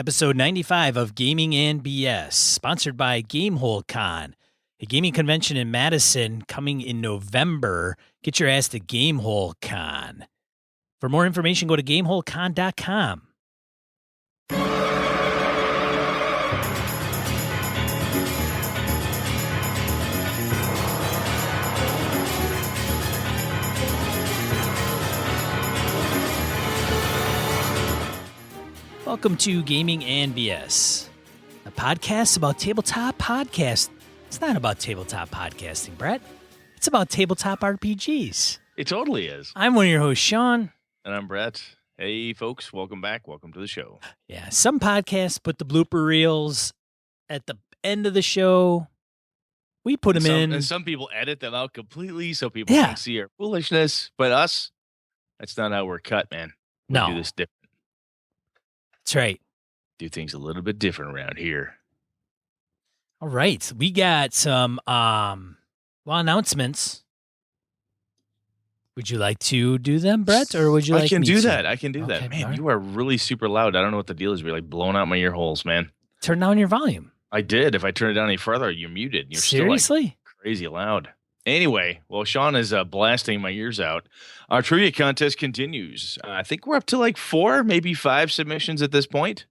episode 95 of Gaming and BS, sponsored by GameholeCon, a gaming convention in Madison coming in November. Get your ass to GameholeCon. For more information, go to GameholeCon.com. Welcome to Gaming and BS, a podcast about tabletop podcast. It's not about tabletop podcasting, Brett. It's about tabletop RPGs. It totally is. I'm one of your hosts, Sean. And I'm Brett. Hey, folks. Welcome back. Welcome to the show. Yeah, some podcasts put the blooper reels at the end of the show. We put them in. And some people edit them out completely so people can see our foolishness. But us, that's not how we're cut, man. We do this different. That's right. Do things a little bit different around here. All right. We got some announcements. Would you like to do them, Brett, or would you like I can me do to? that. I can do that. Okay, Man, right. you are really super loud. I don't know what the deal is. You're like blowing out my ear holes, man. Turn down your volume. I did. If I turn it down any further, you're muted. You're Seriously? Still like crazy loud. Anyway, well, Sean is blasting my ears out. Our trivia contest continues. I think we're up to like 4, maybe 5 submissions at this point.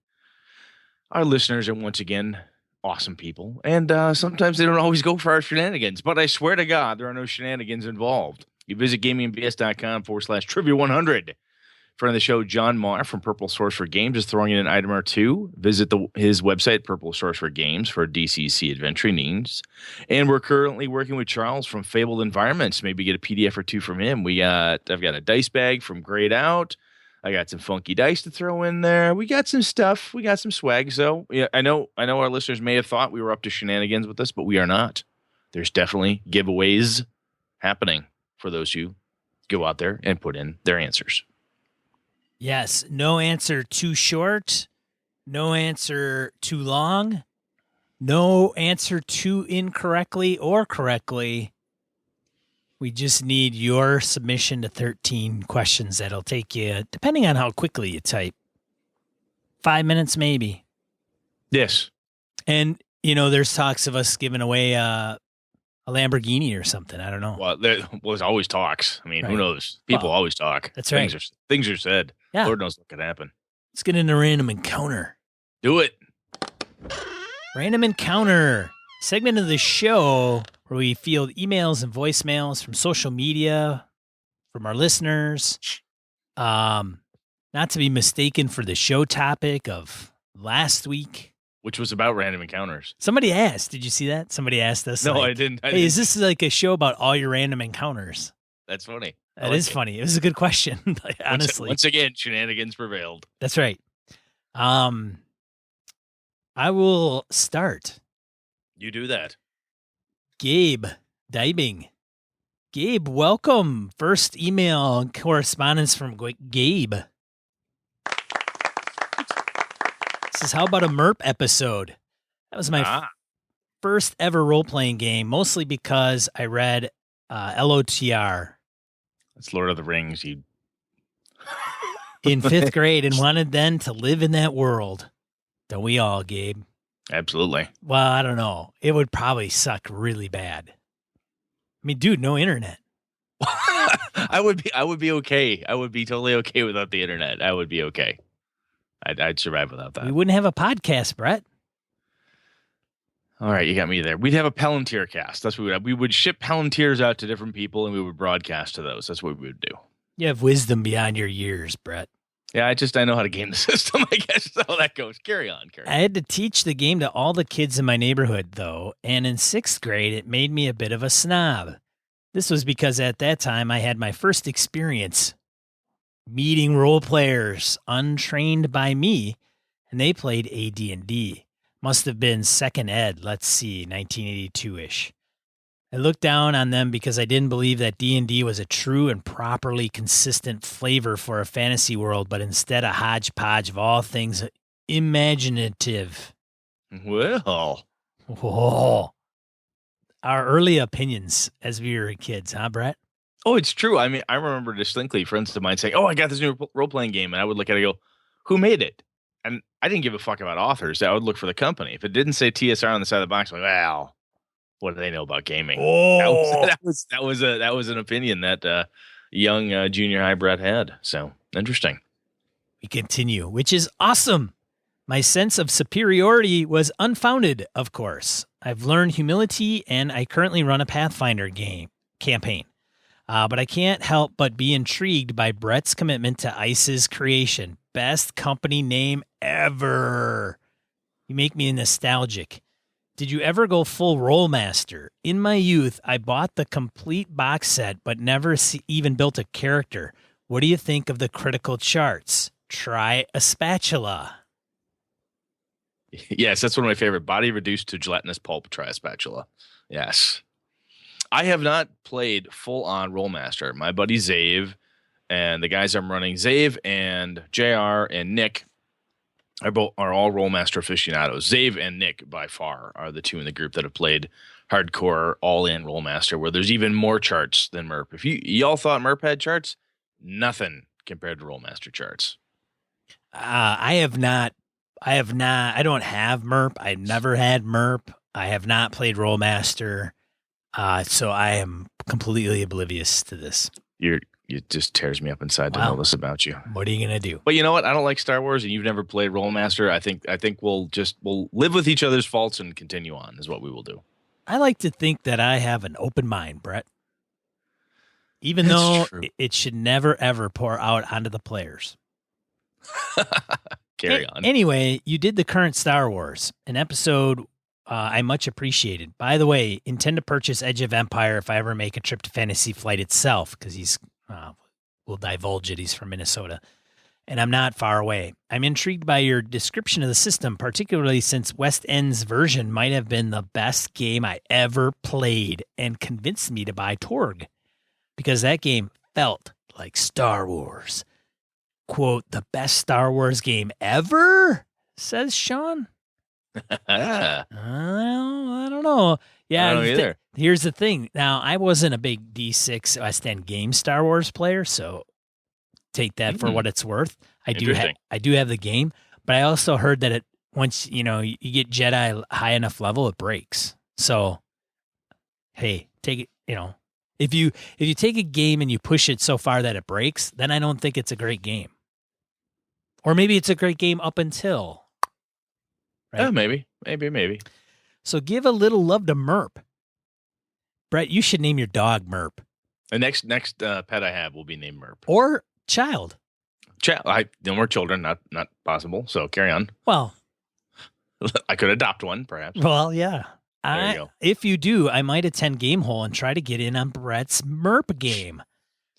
Our listeners are once again awesome people, and sometimes they don't always go for our shenanigans, but I swear to God, there are no shenanigans involved. You visit gamingbs.com/trivia100. Friend of the show, John Marr from Purple Source for Games, is throwing in an item or two. Visit his website, Purple Source for Games, for DCC adventure needs. And we're currently working with Charles from Fabled Environments. Maybe get a PDF or two from him. I've got a dice bag from Grayed Out. I got some funky dice to throw in there. We got some stuff. We got some swag. So yeah, I know our listeners may have thought we were up to shenanigans with this, but we are not. There's definitely giveaways happening for those who go out there and put in their answers. Yes, no answer too short, no answer too long, no answer too incorrectly or correctly. We just need your submission to 13 questions that'll take you, depending on how quickly you type, 5 minutes maybe. Yes. And, there's talks of us giving away a Lamborghini or something. I don't know. Well, there's always talks. I mean, Right. Who knows? People always talk. That's right. Things are said. Yeah. Lord knows what could happen. Let's get into Random Encounter. Do it. Random Encounter, segment of the show where we field emails and voicemails from social media, from our listeners. Not to be mistaken for the show topic of last week, which was about random encounters. Somebody asked, did you see that? Somebody asked us. No, I didn't. Hey, is this like a show about all your random encounters? That's funny. That is funny. It was a good question, honestly. Once again, shenanigans prevailed. That's right. I will start. You do that. Gabe Dibing. Gabe, welcome. First email and correspondence from Gabe. Says, how about a MERP episode? That was my first ever role-playing game, mostly because I read LOTR. That's Lord of the Rings. You in 5th grade and wanted then to live in that world. Don't we all, Gabe? Absolutely. Well, I don't know. It would probably suck really bad. I mean, dude, no internet. I would be okay. I would be totally okay without the internet. I would be okay. I'd survive without that. We wouldn't have a podcast, Brett. All right, you got me there. We'd have a Palantir cast. That's what we would have. We would ship Palantirs out to different people, and we would broadcast to those. That's what we would do. You have wisdom beyond your years, Brett. Yeah, I know how to game the system, I guess. That's how that goes. Carry on. I had to teach the game to all the kids in my neighborhood, though, and in 6th grade, it made me a bit of a snob. This was because at that time, I had my first experience meeting role players untrained by me, and they played AD&D. Must have been second ed, let's see, 1982-ish. I looked down on them because I didn't believe that D&D was a true and properly consistent flavor for a fantasy world, but instead a hodgepodge of all things imaginative. Well. Whoa. Our early opinions as we were kids, huh, Brett? Oh, it's true. I mean, I remember distinctly friends of mine saying, "Oh, I got this new role-playing game," and I would look at it and go, "Who made it?" and I didn't give a fuck about authors. I would look for the company. If it didn't say TSR on the side of the box, I'm like, well, what do they know about gaming? Oh, That was an opinion that young junior high Brett had. So interesting. we continue, which is awesome. My sense of superiority was unfounded, of course. I've learned humility, and I currently run a Pathfinder campaign. But I can't help but be intrigued by Brett's commitment to Ice's creation. Best company name ever. You make me nostalgic. Did you ever go full Rollmaster? In my youth, I bought the complete box set, but never even built a character. What do you think of the critical charts? Try a spatula. Yes, that's one of my favorite. Body reduced to gelatinous pulp. Try a spatula. Yes. I have not played full on Rollmaster. My buddy Zave and the guys I'm running, Zave and JR and Nick, are all Rollmaster aficionados. Zave and Nick, by far, are the two in the group that have played hardcore all-in Rollmaster, where there's even more charts than MERP. If y'all thought MERP had charts, nothing compared to Rollmaster charts. I have not. I don't have MERP. I've never had MERP. I have not played Rollmaster. So I am completely oblivious to this. It just tears me up inside to know this about you. What are you gonna do? But you know what? I don't like Star Wars, and you've never played Rollmaster. I think we'll live with each other's faults and continue on. Is what we will do. I like to think that I have an open mind, Brett. Even though it should never ever pour out onto the players. Carry on. Anyway, you did the current Star Wars, an episode I much appreciated. By the way, intend to purchase Edge of Empire if I ever make a trip to Fantasy Flight itself, because we'll divulge it. He's from Minnesota, and I'm not far away. I'm intrigued by your description of the system, particularly since West End's version might have been the best game I ever played and convinced me to buy Torg, because that game felt like Star Wars. Quote, the best Star Wars game ever, says Sean. I don't know. Yeah, I don't know either. Here's the thing. Now, I wasn't a big D6 West End game Star Wars player, so take that for what it's worth. I do have the game, but I also heard that once you get Jedi high enough level, it breaks. So, hey, take it. If you take a game and you push it so far that it breaks, then I don't think it's a great game. Or maybe it's a great game up until. Right? Maybe. So give a little love to Merp. Brett, you should name your dog Merp. The next pet I have will be named Merp. Or child. No more children, not possible. So carry on. Well, I could adopt one, perhaps. Well, yeah. There you go. If you do, I might attend Gamehole and try to get in on Brett's Merp game.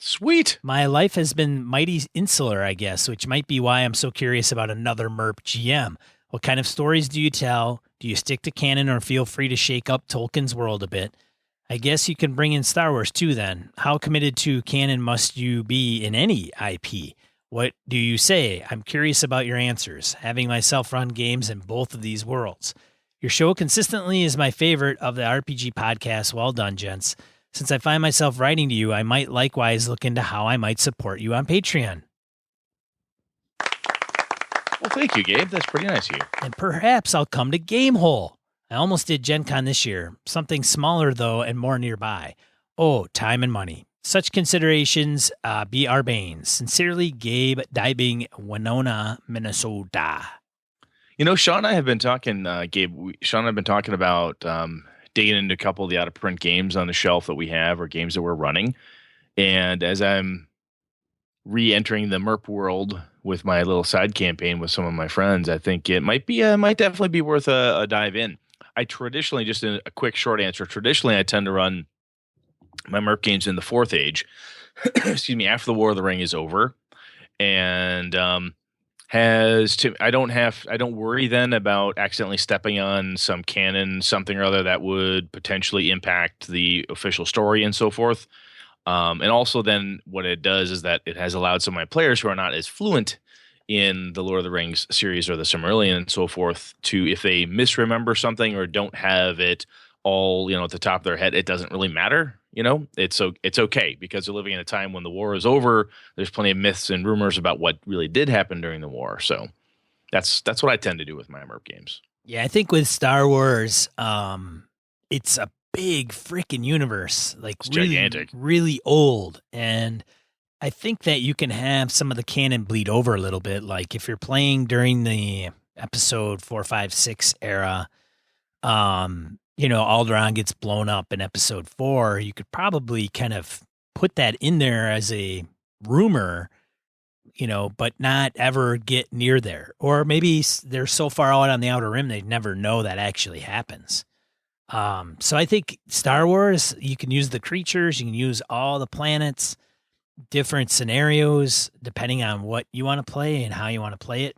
Sweet. My life has been mighty insular, I guess, which might be why I'm so curious about another Merp GM. What kind of stories do you tell? Do you stick to canon or feel free to shake up Tolkien's world a bit? I guess you can bring in Star Wars too then. How committed to canon must you be in any IP? What do you say? I'm curious about your answers, having myself run games in both of these worlds. Your show consistently is my favorite of the RPG podcasts. Well done, gents. Since I find myself writing to you, I might likewise look into how I might support you on Patreon. Well, thank you, Gabe. That's pretty nice of you. And perhaps I'll come to Gamehole. I almost did Gen Con this year. Something smaller, though, and more nearby. Oh, time and money. Such considerations be our banes. Sincerely, Gabe Dybing, Winona, Minnesota. Sean and I have been talking, Gabe, Sean and I have been talking about digging into a couple of the out-of-print games on the shelf that we have or games that we're running. And as I'm re-entering the MERP world with my little side campaign with some of my friends, I think it might definitely be worth a dive in. I traditionally, just in a quick short answer, I tend to run my MERP games in the Fourth Age, excuse me, after the War of the Ring is over. And I don't worry then about accidentally stepping on some canon, something or other that would potentially impact the official story and so forth. And also then what it does is that it has allowed some of my players who are not as fluent in the Lord of the Rings series or the Silmarillion and so forth to, if they misremember something or don't have it all, at the top of their head, it doesn't really matter. It's okay because they're living in a time when the war is over. There's plenty of myths and rumors about what really did happen during the war. So That's what I tend to do with my MERP games. Yeah, I think with Star Wars, it's a big freaking universe, like It's really, gigantic. really old. And I think that you can have some of the canon bleed over a little bit. Like if you're playing during the episode 4, 5, 6 era, Alderaan gets blown up in episode 4, you could probably kind of put that in there as a rumor, but not ever get near there. Or maybe they're so far out on the Outer Rim, they'd never know that actually happens. So I think Star Wars, you can use the creatures, you can use all the planets, different scenarios, depending on what you want to play and how you want to play it.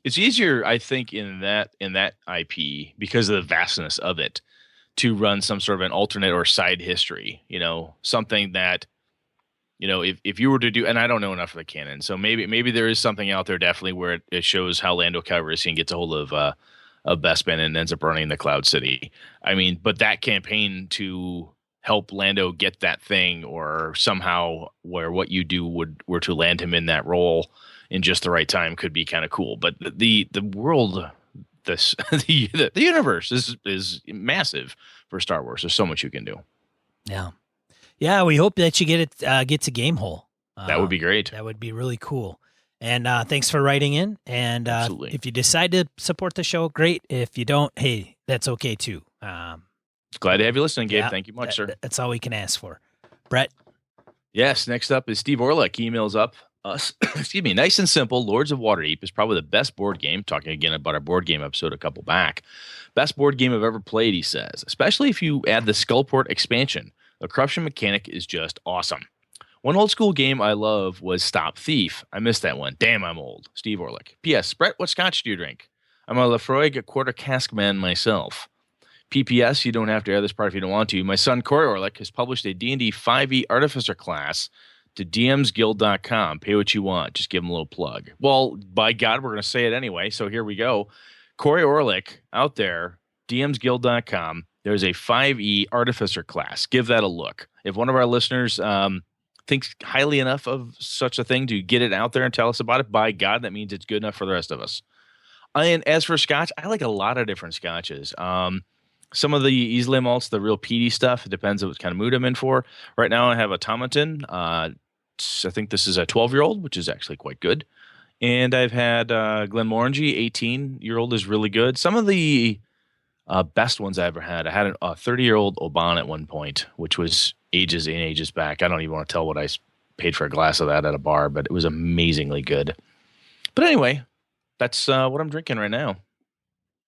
It's easier, I think, in that IP because of the vastness of it to run some sort of an alternate or side history, something that, if you were to do, and I don't know enough of the canon, so maybe there is something out there definitely where it shows how Lando Calrissian gets a hold of Bespin and ends up running the Cloud City. I mean, but that campaign to help Lando get that thing, or somehow where what you do were to land him in that role in just the right time, could be kind of cool. But the world, the universe is massive for Star Wars. There's so much you can do. Yeah. We hope that you get to Gamehole. That would be great. That would be really cool. And thanks for writing in. And if you decide to support the show, great. If you don't, hey, that's okay too. Glad to have you listening, Gabe. Thank you much, sir. That's all we can ask for. Brett? Yes, next up is Steve Orlick. He emails us. Excuse me. Nice and simple. Lords of Waterdeep is probably the best board game. Talking again about our board game episode a couple back. Best board game I've ever played, he says. Especially if you add the Skullport expansion. The corruption mechanic is just awesome. One old school game I love was Stop Thief. I missed that one. Damn, I'm old. Steve Orlick. P.S. Brett, what scotch do you drink? I'm a Lafroig quarter cask man myself. P.P.S. You don't have to air this part if you don't want to. My son, Corey Orlick, has published a D&D 5e Artificer class to dmsguild.com. Pay what you want. Just give him a little plug. Well, by God, we're going to say it anyway, so here we go. Corey Orlick out there, dmsguild.com. There's a 5e Artificer class. Give that a look. If one of our listeners thinks highly enough of such a thing to get it out there and tell us about it, by God, that means it's good enough for the rest of us. And as for scotch, I like a lot of different scotches. Some of the Islay malts, the real peaty stuff, it depends on what kind of mood I'm in for. Right now I have a Tomatin. I think this is a 12-year-old, which is actually quite good. And I've had Glenmorangie, 18-year-old is really good. Some of the best ones I ever had, I had a 30-year-old Oban at one point, which was ages and ages back. I don't even want to tell what I paid for a glass of that at a bar, but it was amazingly good. But anyway, that's what I'm drinking right now.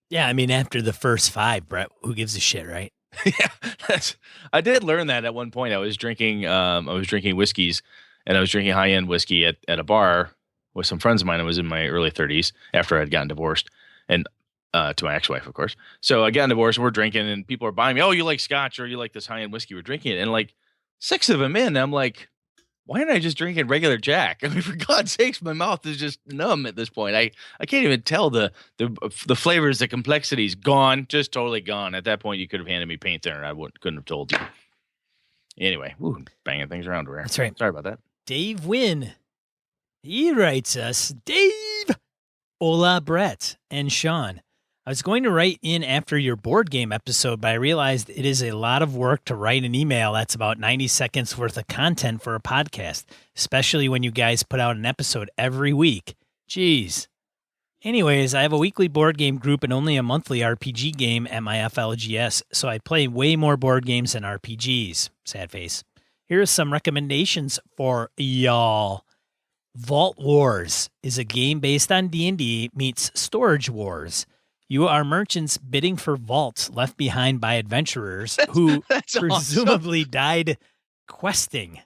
Yeah, I mean, after the first 5, Brett, who gives a shit, right? Yeah, I did learn that at one point. I was drinking whiskeys, and I was drinking high-end whiskey at a bar with some friends of mine. I was in my early 30s after I'd gotten divorced, and to my ex-wife, of course. So I got divorced, and we're drinking, and people are buying me, oh, you like scotch, or you like this high-end whiskey. We're drinking it, and like 6 of them in, I'm like, why aren't I just drinking regular Jack? I mean, for God's sakes, my mouth is just numb at this point. I can't even tell the flavors, the complexities, gone, just totally gone. At that point, you could have handed me paint there, and I couldn't have told you. Anyway, banging things around over here. That's right. Sorry about that. Dave Wynn. He writes us, Dave, Ola, Brett, and Sean. I was going to write in after your board game episode, but I realized it is a lot of work to write an email that's about 90 seconds worth of content for a podcast, especially when you guys put out an episode every week. Jeez. Anyways, I have a weekly board game group and only a monthly RPG game at my FLGS, so I play way more board games than RPGs. Sad face. Here are some recommendations for y'all. Vault Wars is a game based on D&D meets Storage Wars. You are merchants bidding for vaults left behind by adventurers who presumably died questing.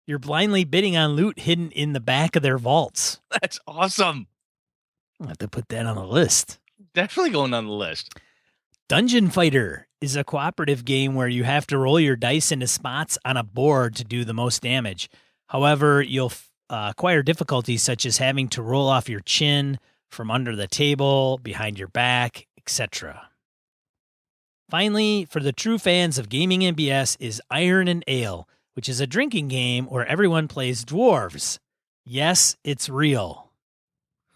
You're blindly bidding on loot hidden in the back of their vaults. That's awesome. I'll have to put that on the list. Definitely going on the list. Dungeon Fighter is a cooperative game where you have to roll your dice into spots on a board to do the most damage. However, you'll acquire difficulties such as having to roll off your chin, from under the table, behind your back, etc. Finally, for the true fans of gaming and BS is Iron and Ale, which is a drinking game where everyone plays dwarves. Yes, it's real.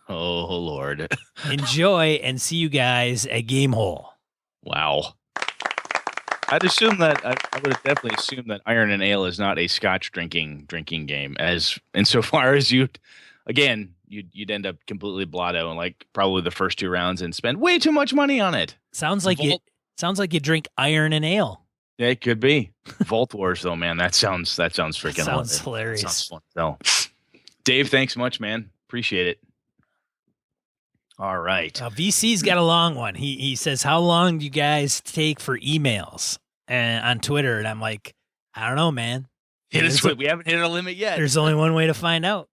Oh, Lord. Enjoy and see you guys at Gamehole. Wow. I'd assume that I would have definitely assumed that Iron and Ale is not a Scotch drinking game, as insofar as you'd end up completely blotto in like probably the first 2 rounds and spend way too much money on it. Sounds like you drink Iron and Ale. Yeah, it could be. Vault Wars though, man. That sounds freaking sounds hilarious. Sounds fun. So, Dave, thanks much, man. Appreciate it. All right. VC's got a long one. He says, how long do you guys take for emails on Twitter? And I'm like, I don't know, man. We haven't hit our limit yet. There's only one way to find out.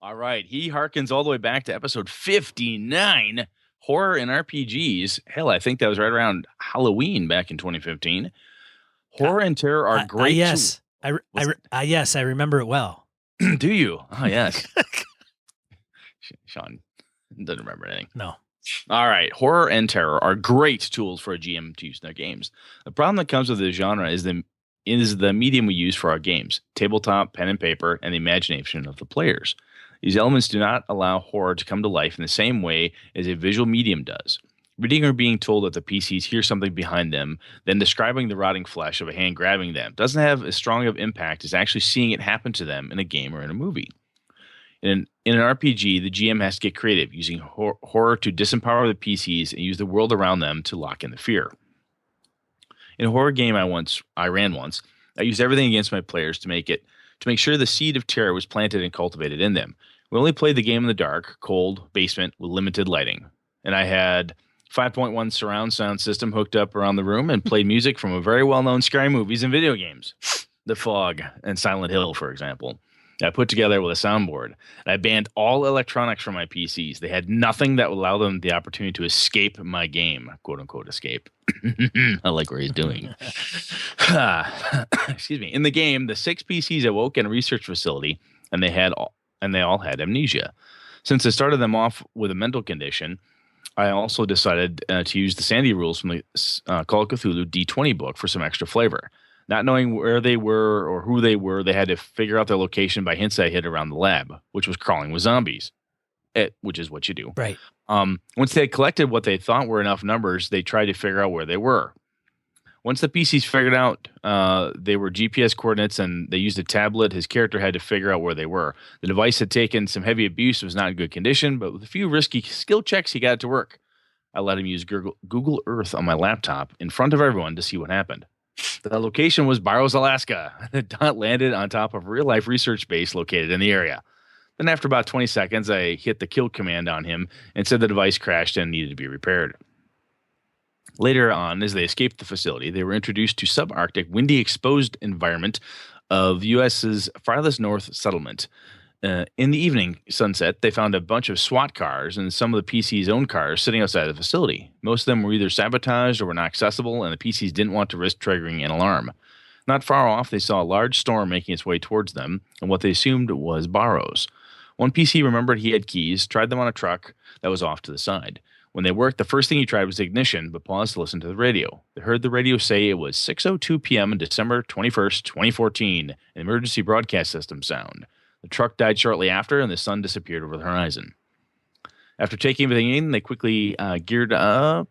All right. He harkens all the way back to episode 59, Horror and RPGs. Hell, I think that was right around Halloween back in 2015. Horror and terror are great. Yes. Yes, I remember it well. Do you? Oh, yes. Sean doesn't remember anything. No. All right. Horror and terror are great tools for a GM to use in their games. The problem that comes with the genre is the medium we use for our games: tabletop, pen and paper, and the imagination of the players. These elements do not allow horror to come to life in the same way as a visual medium does. Reading or being told that the PCs hear something behind them, then describing the rotting flesh of a hand grabbing them, doesn't have as strong of impact as actually seeing it happen to them in a game or in a movie. In an RPG, the GM has to get creative, using horror to disempower the PCs and use the world around them to lock in the fear. In a horror game I ran once, I used everything against my players to make sure the seed of terror was planted and cultivated in them. We only played the game in the dark, cold basement with limited lighting, and I had 5.1 surround sound system hooked up around the room and played music from a very well-known scary movies and video games, The Fog and Silent Hill, for example. I put together with a soundboard, and I banned all electronics from my PCs. They had nothing that would allow them the opportunity to escape my game, quote unquote escape. I like what he's doing. Excuse me. In the game, the 6 PCs awoke in a research facility, and they all had amnesia. Since I started them off with a mental condition, I also decided to use the Sandy rules from the Call of Cthulhu D20 book for some extra flavor. Not knowing where they were or who they were, they had to figure out their location by hints I hid around the lab, which was crawling with zombies, which is what you do. Right. Once they had collected what they thought were enough numbers, they tried to figure out where they were. Once the PCs figured out they were GPS coordinates and they used a tablet, his character had to figure out where they were. The device had taken some heavy abuse, was not in good condition, but with a few risky skill checks, he got it to work. I let him use Google Earth on my laptop in front of everyone to see what happened. The location was Barrows, Alaska. The dot landed on top of a real-life research base located in the area. Then after about 20 seconds, I hit the kill command on him and said the device crashed and needed to be repaired. Later on, as they escaped the facility, they were introduced to subarctic, windy, exposed environment of the U.S.'s farthest north settlement. In the evening sunset, they found a bunch of SWAT cars and some of the PC's own cars sitting outside the facility. Most of them were either sabotaged or were not accessible, and the PCs didn't want to risk triggering an alarm. Not far off, they saw a large storm making its way towards them, and what they assumed was Barrows. One PC remembered he had keys, tried them on a truck that was off to the side. When they worked, the first thing he tried was ignition, but paused to listen to the radio. They heard the radio say it was 6:02 p.m. on December 21st, 2014, an emergency broadcast system sound. The truck died shortly after, and the sun disappeared over the horizon. After taking everything in, they quickly gearing up,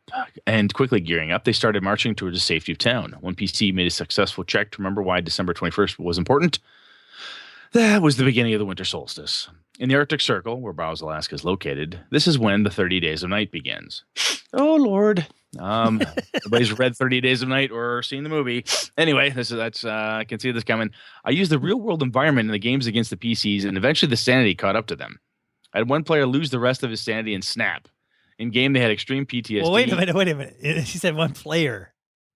they started marching towards the safety of town. One PC made a successful check to remember why December 21st was important. That was the beginning of the winter solstice. In the Arctic Circle, where Barrows, Alaska is located, this is when the 30 Days of Night begins. Oh, Lord. Nobody's read 30 Days of Night or seen the movie. Anyway, I can see this coming. I used the real-world environment in the games against the PCs, and eventually the sanity caught up to them. I had one player lose the rest of his sanity and snap. In game, they had extreme PTSD. Well, wait a minute. He said one player.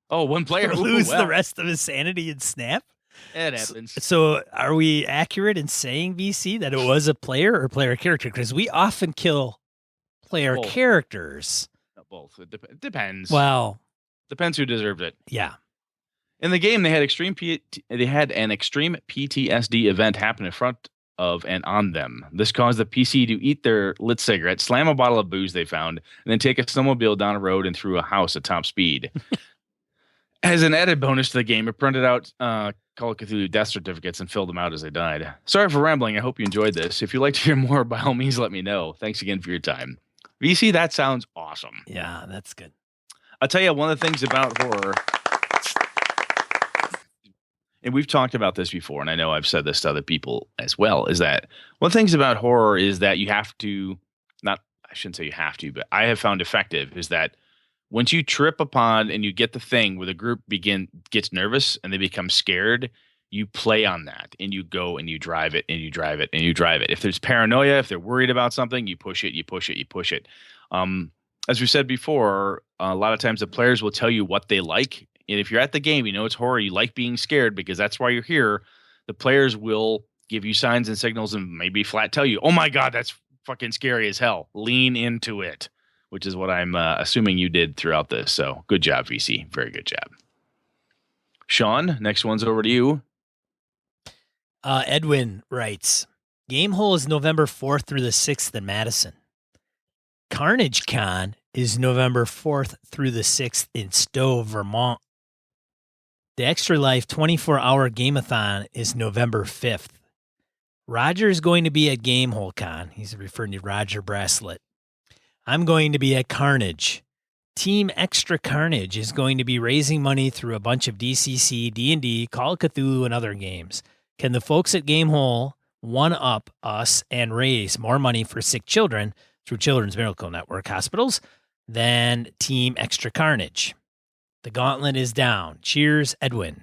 Oh, one player. Lose the rest of his sanity and snap? It happens. So are we accurate in saying, VC, that it was a player or player character? Because we often kill player characters. Both. It depends. Well, depends who deserved it. Yeah. In the game, they had an extreme PTSD event happen in front of and on them. This caused the PC to eat their lit cigarette, slam a bottle of booze they found, and then take a snowmobile down a road and through a house at top speed. As an added bonus to the game, it printed out Call of Cthulhu death certificates and filled them out as they died. Sorry for rambling. I hope you enjoyed this. If you'd like to hear more, by all means, let me know. Thanks again for your time. VC, that sounds awesome. Yeah, that's good. I'll tell you one of the things about horror, and we've talked about this before, and I know I've said this to other people as well, is that one of the things about horror is that you have to, not, I shouldn't say you have to, but I have found effective is that once you trip upon and you get the thing where the group gets nervous and they become scared, you play on that and you go and you drive it and you drive it and you drive it. If there's paranoia, if they're worried about something, you push it, you push it, you push it. As we said before, a lot of times the players will tell you what they like. And if you're at the game, you know it's horror, you like being scared because that's why you're here. The players will give you signs and signals and maybe flat tell you, oh my God, that's fucking scary as hell. Lean into it, which is what I'm assuming you did throughout this. So good job, VC. Very good job. Sean, next one's over to you. Edwin writes, Gamehole is November 4th through the 6th in Madison. Carnage Con is November 4th through the 6th in Stowe, Vermont. The Extra Life 24-hour Gameathon is November 5th. Roger is going to be at Gamehole Con. He's referring to Roger Bracelet. I'm going to be at Carnage. Team Extra Carnage is going to be raising money through a bunch of DCC, D&D, Call of Cthulhu, and other games. Can the folks at Gamehole one-up us and raise more money for sick children through Children's Miracle Network hospitals than Team Extra Carnage? The gauntlet is down. Cheers, Edwin.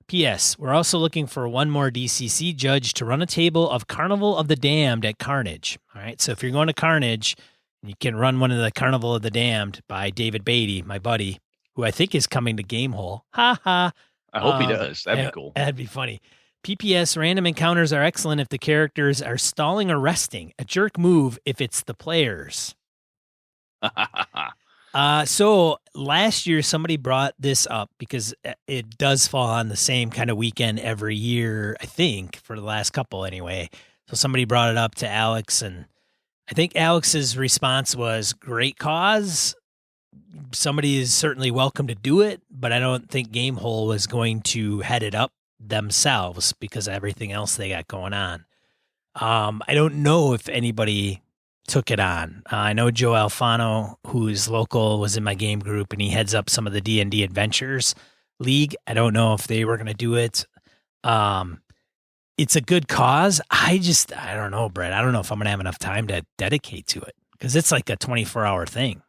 P.S. We're also looking for one more DCC judge to run a table of Carnival of the Damned at Carnage. All right, so if you're going to Carnage, you can run one of the Carnival of the Damned by David Beatty, my buddy, who I think is coming to Gamehole. Ha ha. I hope he does. That'd be cool. That'd be funny. PPS, random encounters are excellent if the characters are stalling or resting. A jerk move if it's the players. So last year, somebody brought this up because it does fall on the same kind of weekend every year, I think, for the last couple anyway. So somebody brought it up to Alex, and I think Alex's response was, great cause. Somebody is certainly welcome to do it, but I don't think Gamehole was going to head it up themselves because of everything else they got going on. I don't know if anybody took it on. I know Joe Alfano, who's local, was in my game group, and he heads up some of the D&D Adventures League. I don't know if they were going to do it. It's a good cause. I don't know, Brett. I don't know if I'm going to have enough time to dedicate to it because it's like a 24-hour thing.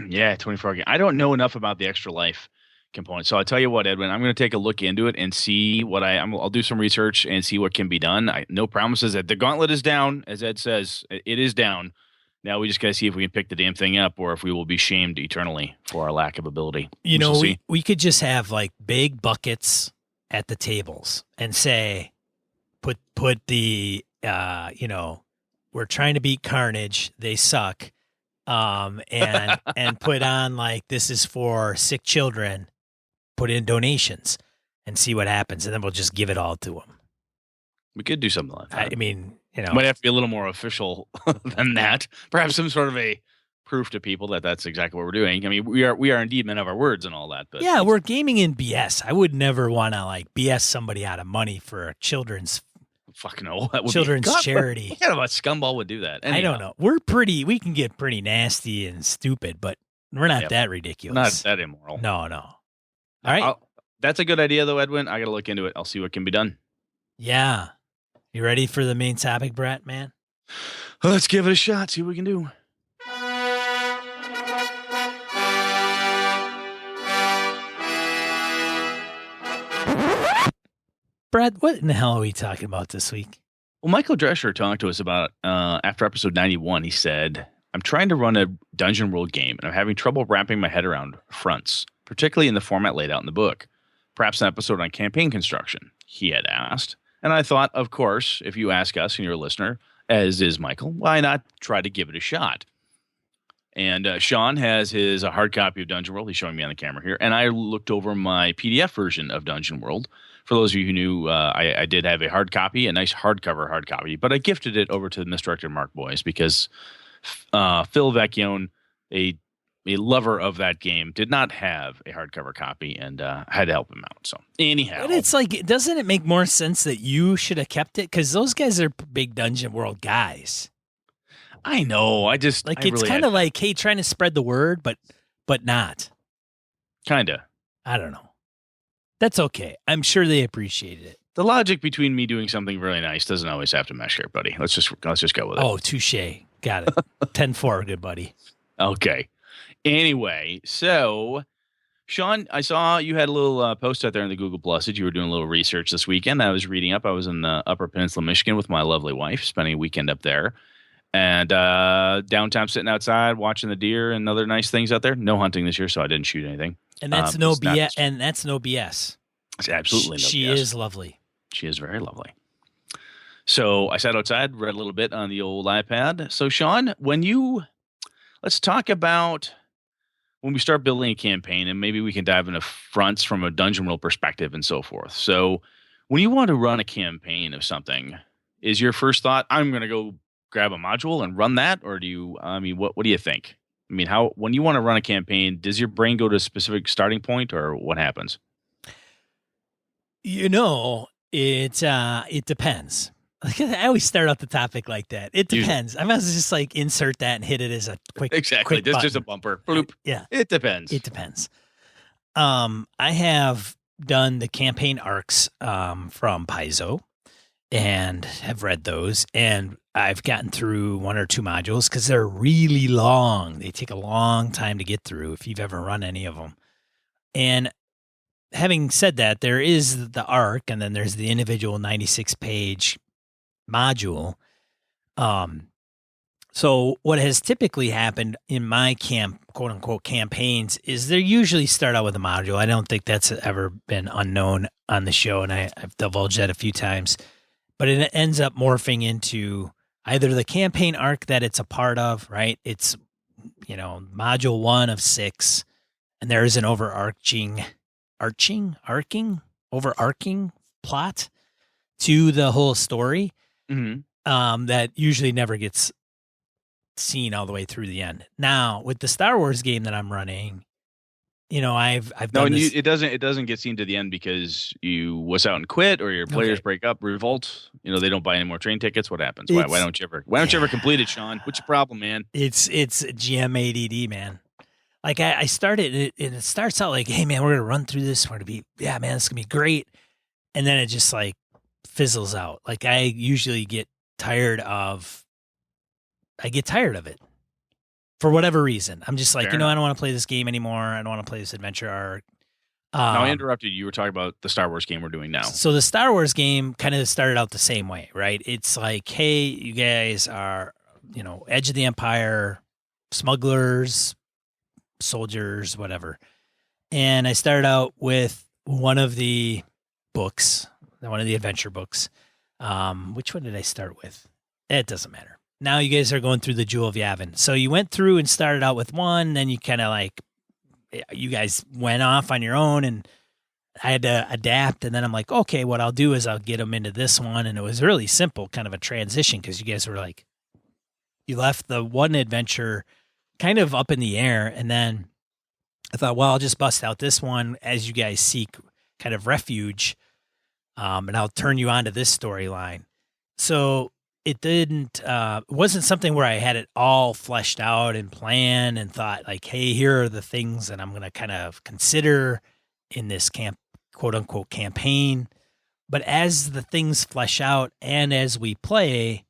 Yeah, 24-hour game. I don't know enough about the Extra Life component. So I'll tell you what, Edwin, I'm going to take a look into it and see what I'll do some research and see what can be done. No promises that the gauntlet is down, as Ed says, it is down. Now we just got to see if we can pick the damn thing up or if we will be shamed eternally for our lack of ability. We could just have like big buckets at the tables and say, put the, we're trying to beat Carnage. They suck. And put on like, this is for sick children. Put in donations and see what happens. And then we'll just give it all to them. We could do something like that. I mean, might have to be a little more official than that. Perhaps some sort of a proof to people that that's exactly what we're doing. I mean, we are indeed men of our words and all that. But yeah, we're gaming in BS. I would never want to like BS somebody out of money for a children's charity. What kind of a scumball would do that? Anyhow. I don't know. We can get pretty nasty and stupid, but we're not that ridiculous. We're not that immoral. No. All right. That's a good idea, though, Edwin. I got to look into it. I'll see what can be done. Yeah. You ready for the main topic, Brett, man? Let's give it a shot. See what we can do. Brett, what in the hell are we talking about this week? Well, Michael Drescher talked to us about, after episode 91, he said, I'm trying to run a Dungeonworld game, and I'm having trouble wrapping my head around fronts, particularly in the format laid out in the book. Perhaps an episode on campaign construction, he had asked. And I thought, of course, if you ask us and you're a listener, as is Michael, why not try to give it a shot? And Sean has his hard copy of Dungeonworld. He's showing me on the camera here. And I looked over my PDF version of Dungeonworld. For those of you who knew, I did have a hard copy, a nice hardcover hard copy, but I gifted it over to the Misdirected Mark boys because Phil Vecchione, a a lover of that game, did not have a hardcover copy, and I had to help him out. So anyhow, But it's like, doesn't it make more sense that you should have kept it? Because those guys are big Dungeon World guys. I know. It's really kind of like, hey, trying to spread the word, but not. Kinda. I don't know. That's okay. I'm sure they appreciated it. The logic between me doing something really nice doesn't always have to mesh here, buddy. Let's just go with it. Oh, touche. Got it. 10-4, good buddy. Okay. Anyway, so Sean, I saw you had a little post out there in the Google Plus that you were doing a little research this weekend. I was reading up. I was in the Upper Peninsula, Michigan with my lovely wife, spending a weekend up there. And downtime sitting outside, watching the deer and other nice things out there. No hunting this year, so I didn't shoot anything. And that's no BS. And that's no BS. It's absolutely no BS. She is lovely. She is very lovely. So I sat outside, read a little bit on the old iPad. So Sean, let's talk about when we start building a campaign, and maybe we can dive into fronts from a Dungeon World perspective and so forth. So when you want to run a campaign of something, is your first thought, I'm going to go grab a module and run that? Or what do you think? I mean, when you want to run a campaign, does your brain go to a specific starting point, or what happens? It depends. Like, I always start out the topic like that. It depends. I might as well just like insert that and hit it as a quick exactly. This is just a bumper. Bloop. Yeah. It depends. It depends. I have done the campaign arcs from Paizo and have read those, and I've gotten through one or two modules because they're really long. They take a long time to get through if you've ever run any of them. And having said that, there is the arc, and then there's the individual 96-page module. So what has typically happened in my quote unquote campaigns is they usually start out with a module. I don't think that's ever been unknown on the show, and I've divulged that a few times, but it ends up morphing into either the campaign arc that it's a part of, right? It's, module 1 of 6, and there is an overarching plot to the whole story. Mm-hmm. That usually never gets seen all the way through the end. Now, with the Star Wars game that I'm running, I've done this. It doesn't get seen to the end because you wuss out and quit, or your players break up, revolt. They don't buy any more train tickets. What happens? Why don't you ever complete it, Sean? What's your problem, man? It's GM ADD, man. Like I started it, and it starts out like, hey man, we're gonna run through this. We're gonna be, yeah man, it's gonna be great, and then it just like fizzles out. Like I usually get tired of it for whatever reason. I'm just like, I don't want to play this game anymore. I don't want to play this adventure arc. Now I interrupted you. You were talking about the Star Wars game we're doing now. So the Star Wars game kind of started out the same way, right? It's like, hey, you guys are, Edge of the Empire, smugglers, soldiers, whatever. And I started out with one of the books, one of the adventure books. Which one did I start with? It doesn't matter. Now you guys are going through the Jewel of Yavin. So you went through and started out with one, then you kind of like, you guys went off on your own, and I had to adapt. And then I'm like, okay, what I'll do is I'll get them into this one. And it was really simple, kind of a transition, because you guys were like, you left the one adventure kind of up in the air. And then I thought, well, I'll just bust out this one as you guys seek kind of refuge. And I'll turn you on to this storyline. So it wasn't something where I had it all fleshed out and planned and thought like, hey, here are the things that I'm going to kind of consider in this quote unquote campaign. But as the things flesh out and as we play,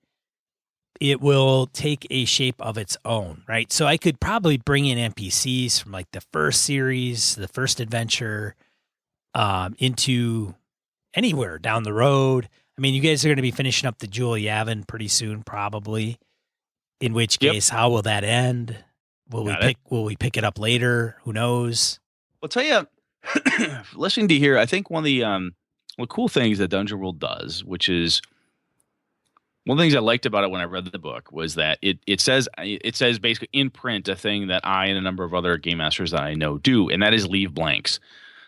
it will take a shape of its own, right? So I could probably bring in NPCs from like the first series, the first adventure, into anywhere down the road. I mean, you guys are going to be finishing up the Jewel of Yavin pretty soon, probably. In which case, how will that end? Will we pick it up later? Who knows? I'll tell you, listening to you here, I think one of the cool things that Dungeon World does, which is one of the things I liked about it when I read the book, was that it says basically in print a thing that I and a number of other game masters that I know do, and that is leave blanks.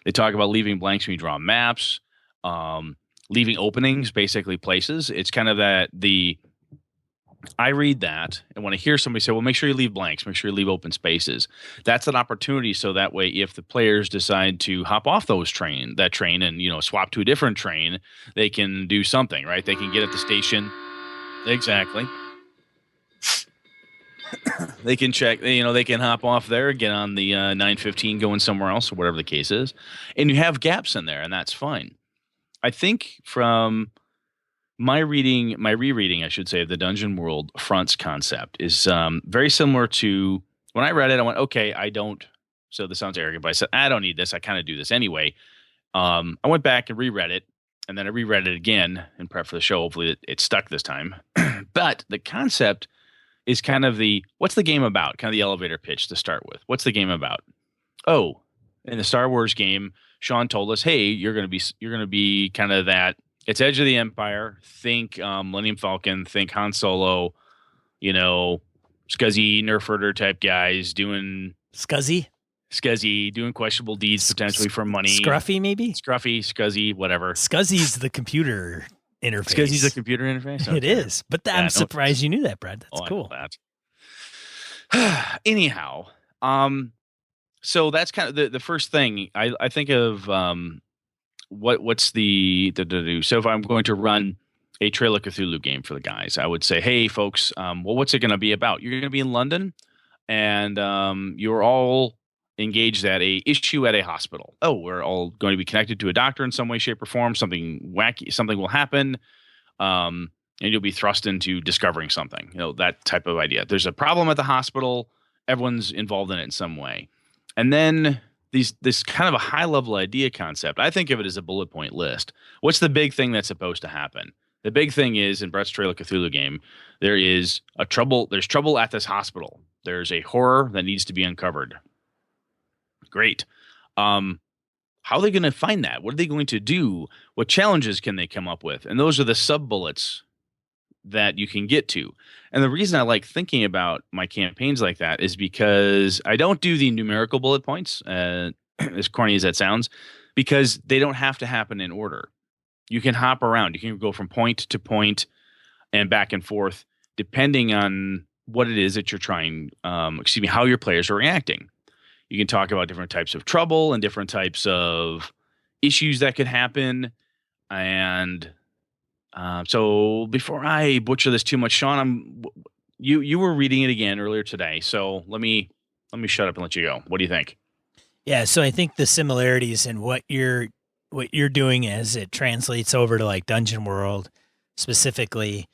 They talk about leaving blanks when you draw maps. Leaving openings, basically places. It's kind of that the I read that, and when I hear somebody say, well, make sure you leave blanks, make sure you leave open spaces, that's an opportunity. So that way, if the players decide to hop off that train and, swap to a different train, they can do something, right? They can get at the station. Exactly. They can check, they can hop off there, get on the 9:15 going somewhere else or whatever the case is. And you have gaps in there, and that's fine. I think from my rereading, I should say, of the Dungeonworld fronts concept is very similar to when I read it. I went, okay, I don't. So this sounds arrogant, but I said, I don't need this. I kind of do this anyway. I went back and reread it, and then I reread it again in prep for the show. Hopefully it stuck this time. But the concept is kind of what's the game about? Kind of the elevator pitch to start with. What's the game about? Oh, in the Star Wars game, Sean told us, hey, you're going to be kind of that. It's Edge of the Empire. Think Millennium Falcon. Think Han Solo. Scuzzy nerf herder type guys doing Scuzzy, doing questionable deeds potentially for money. Scruffy, maybe. Scuzzy, whatever. Scuzzy's the computer interface. Scuzzy's the computer interface. Okay. It is, but I'm surprised you knew that, Brad. That's cool. Anyhow, so that's kind of the first thing I think of. What's the so if I'm going to run a Trail of Cthulhu game for the guys, I would say, hey folks, well, what's it going to be about? You're going to be in London, and you're all engaged at a issue at a hospital. Oh, we're all going to be connected to a doctor in some way, shape, or form. Something wacky, something will happen, and you'll be thrust into discovering something. That type of idea. There's a problem at the hospital. Everyone's involved in it in some way, and then this kind of a high level idea concept. I think of it as a bullet point list. What's the big thing that's supposed to happen? The big thing is in Brett's Trail of Cthulhu game, there's trouble at this hospital. There's a horror that needs to be uncovered. Great. How are they going to find that? What are they going to do? What challenges can they come up with? And those are the sub bullets that you can get to. And the reason I like thinking about my campaigns like that is because I don't do the numerical bullet points, as corny as that sounds, because they don't have to happen in order. You can hop around. You can go from point to point and back and forth, depending on what it is that you're trying, how your players are reacting. You can talk about different types of trouble and different types of issues that could happen. And so before I butcher this too much, Sean, you were reading it again earlier today. So let me shut up and let you go. What do you think? Yeah. So I think the similarities in what you're doing as it translates over to like Dungeonworld specifically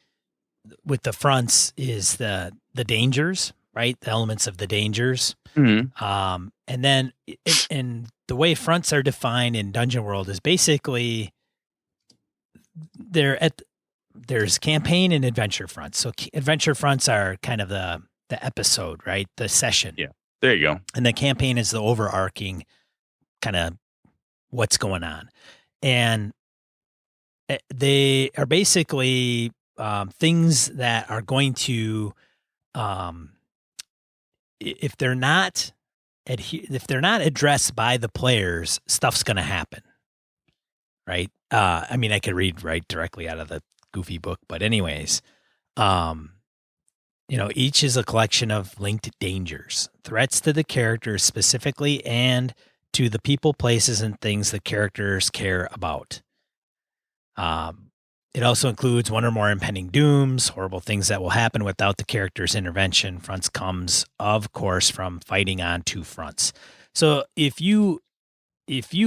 with the fronts is the dangers, right? The elements of the dangers. Mm-hmm. And then and the way fronts are defined in Dungeonworld is basically there's campaign and adventure fronts. So adventure fronts are kind of the episode, right? The session. Yeah. There you go. And the campaign is the overarching kind of what's going on. And they are basically things that are going to, if they're not addressed by the players, stuff's going to happen. Right. I mean, I could read right directly out of the Goofy book, but anyways, each is a collection of linked dangers, threats to the characters specifically, and to the people, places, and things the characters care about. It also includes one or more impending dooms, horrible things that will happen without the character's intervention. Fronts comes, of course, from fighting on two fronts. So if you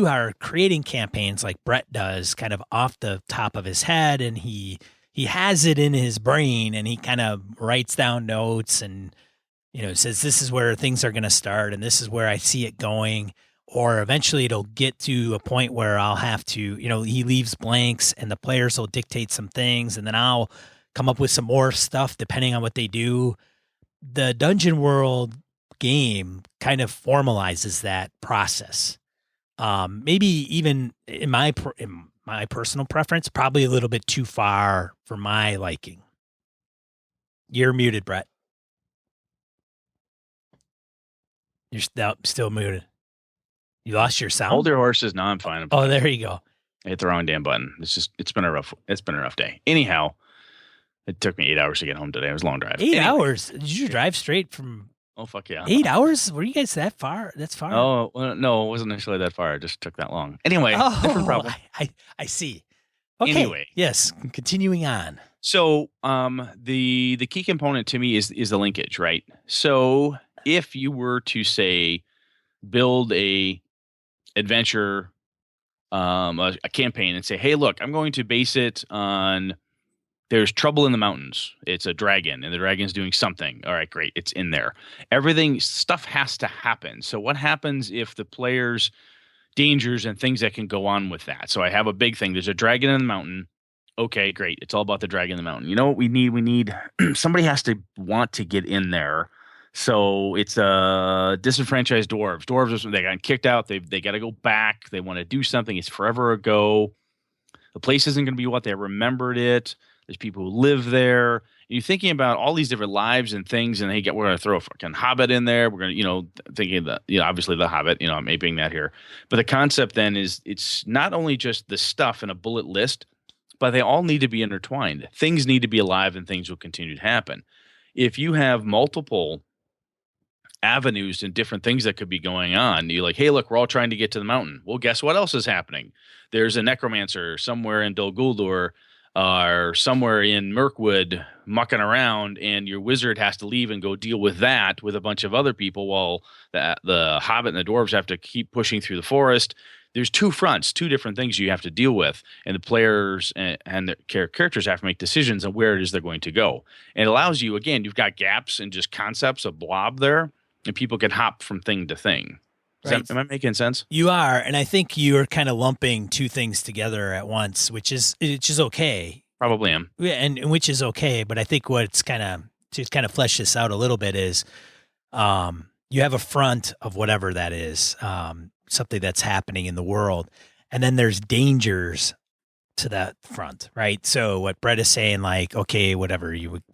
are creating campaigns like Brett does, kind of off the top of his head, and he has it in his brain, and he kind of writes down notes and, says, this is where things are going to start, and this is where I see it going. Or eventually it'll get to a point where I'll have to, he leaves blanks and the players will dictate some things, and then I'll come up with some more stuff depending on what they do. The Dungeonworld game kind of formalizes that process. Maybe even in my personal preference, probably a little bit too far for my liking. You're muted, Brett. You're still muted. You lost your sound? Hold your horses. No, I'm fine. Oh, there you go. I hit the wrong damn button. It's been a rough day. Anyhow, It took me 8 hours to get home today. It was a long drive. 8 hours? Did you drive straight from? Oh, fuck yeah. 8 hours? Were you guys that far? That's far? Oh, well, no, it wasn't necessarily that far. It just took that long. Anyway, different problem. I see. Okay. Anyway. Yes. Continuing on. So the key component to me is the linkage, right? So if you were to say build a adventure, a campaign and say, hey, look, I'm going to base it on there's trouble in the mountains. It's a dragon and the dragon's doing something. All right, great. It's in there. Stuff has to happen. So what happens if the players dangers and things that can go on with that? So I have a big thing. There's a dragon in the mountain. Okay, great. It's all about the dragon in the mountain. You know what we need? We need somebody has to want to get in there. So it's disenfranchised dwarves. Dwarves, they got kicked out. They got to go back. They want to do something. It's forever ago. The place isn't going to be what they remembered it. There's people who live there. And you're thinking about all these different lives and things, and we're going to throw a fucking hobbit in there. We're going to, thinking that, obviously the hobbit, I'm aping that here. But the concept then is it's not only just the stuff in a bullet list, but they all need to be intertwined. Things need to be alive and things will continue to happen. If you have multiple avenues and different things that could be going on, you're like, hey, look, we're all trying to get to the mountain. Well, guess what else is happening? There's a necromancer somewhere in Dol Guldur or somewhere in Mirkwood mucking around, and your wizard has to leave and go deal with that with a bunch of other people while the hobbit and the dwarves have to keep pushing through the forest. There's two fronts, two different things you have to deal with, and the players and the characters have to make decisions on where it is they're going to go. And it allows you, again, you've got gaps and just concepts of blob there, and people can hop from thing to thing. Am I making sense? You are, and I think you're kind of lumping two things together at once, which is okay. Probably am. Yeah, and which is okay, but I think what's to flesh this out a little bit is you have a front of whatever that is, something that's happening in the world, and then there's dangers to that front, right? So what Brett is saying, like, okay, what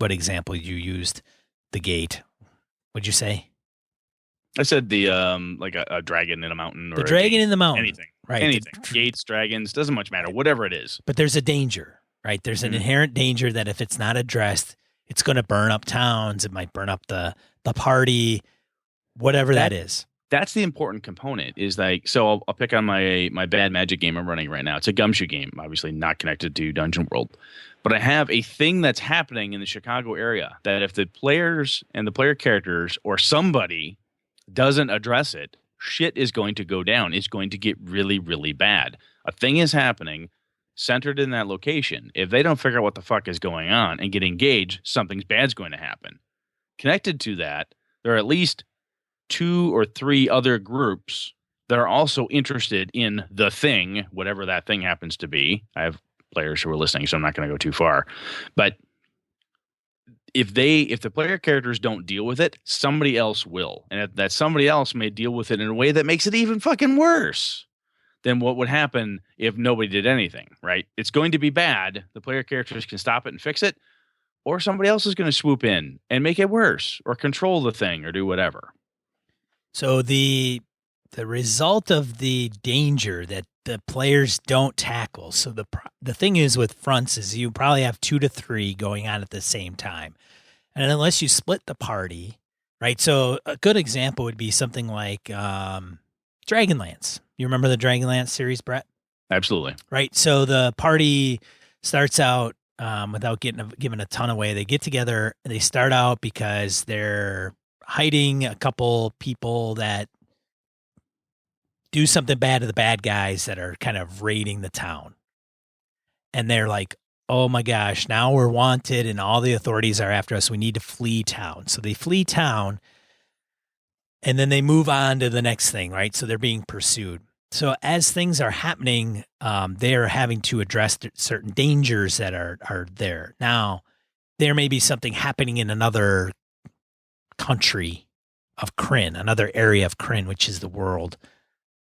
example you used, the gate, what'd you say? I said the like a dragon in a mountain, or the dragon in the mountain, anything, right? Anything, gates, dragons, doesn't much matter, whatever it is. But there's a danger, right? There's an inherent danger that if it's not addressed, it's going to burn up towns. It might burn up the party, whatever that is. That's the important component. Is like, so I'll pick on my bad magic game I'm running right now. It's a gumshoe game, obviously not connected to Dungeonworld, but I have a thing that's happening in the Chicago area that if the players and the player characters or somebody doesn't address it, shit is going to go down. It's going to get really, really bad. A thing is happening centered in that location. If they don't figure out what the fuck is going on and get engaged, something's bad's going to happen. Connected to that, there are at least 2 or 3 other groups that are also interested in the thing, whatever that thing happens to be. I have players who are listening, so I'm not going to go too far. But if the player characters don't deal with it, somebody else will. And that somebody else may deal with it in a way that makes it even fucking worse than what would happen if nobody did anything, right? It's going to be bad. The player characters can stop it and fix it, or somebody else is going to swoop in and make it worse or control the thing or do whatever. So the result of the danger that the players don't tackle. So the thing is with fronts is you probably have 2 to 3 going on at the same time. And unless you split the party, right? So a good example would be something like Dragonlance. You remember the Dragonlance series, Brett? Absolutely. Right. So the party starts out without giving a ton away. They get together and they start out because they're hiding a couple people that do something bad to the bad guys that are kind of raiding the town. And they're like, oh my gosh, now we're wanted and all the authorities are after us. We need to flee town. So they flee town and then they move on to the next thing, right? So they're being pursued. So as things are happening, they are having to address certain dangers that are there. Now, there may be something happening in another country of Kryn, another area of Kryn, which is the world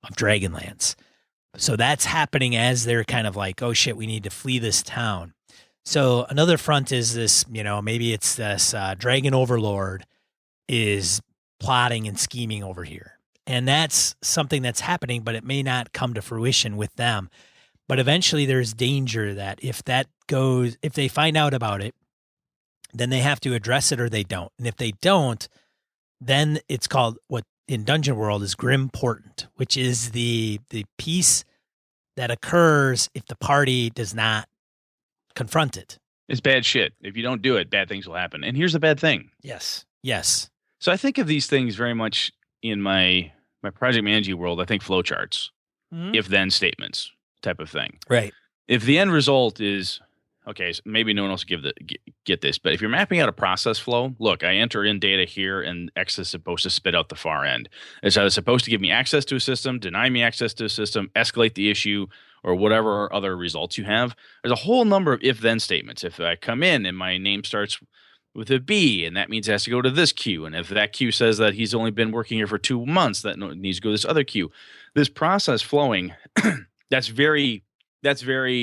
of Dragonlance. So that's happening as they're kind of like, oh shit, we need to flee this town. So another front is this, maybe it's this dragon overlord is plotting and scheming over here. And that's something that's happening, but it may not come to fruition with them. But eventually there's danger that if they find out about it then they have to address it or they don't. And if they don't, then it's called what in Dungeonworld is grimportant, which is the piece that occurs if the party does not confront it. It's bad shit. If you don't do it, bad things will happen. And here's the bad thing. Yes. So I think of these things very much in my project managing world. I think flowcharts, if-then statements type of thing. Right. If the end result is, okay, so maybe no one else get this, but if you're mapping out a process flow, look, I enter in data here and X is supposed to spit out the far end. It's either supposed to give me access to a system, deny me access to a system, escalate the issue, or whatever other results you have. There's a whole number of if-then statements. If I come in and my name starts with a B, and that means it has to go to this queue. And if that queue says that he's only been working here for 2 months, that needs to go to this other queue. This process flowing, that's very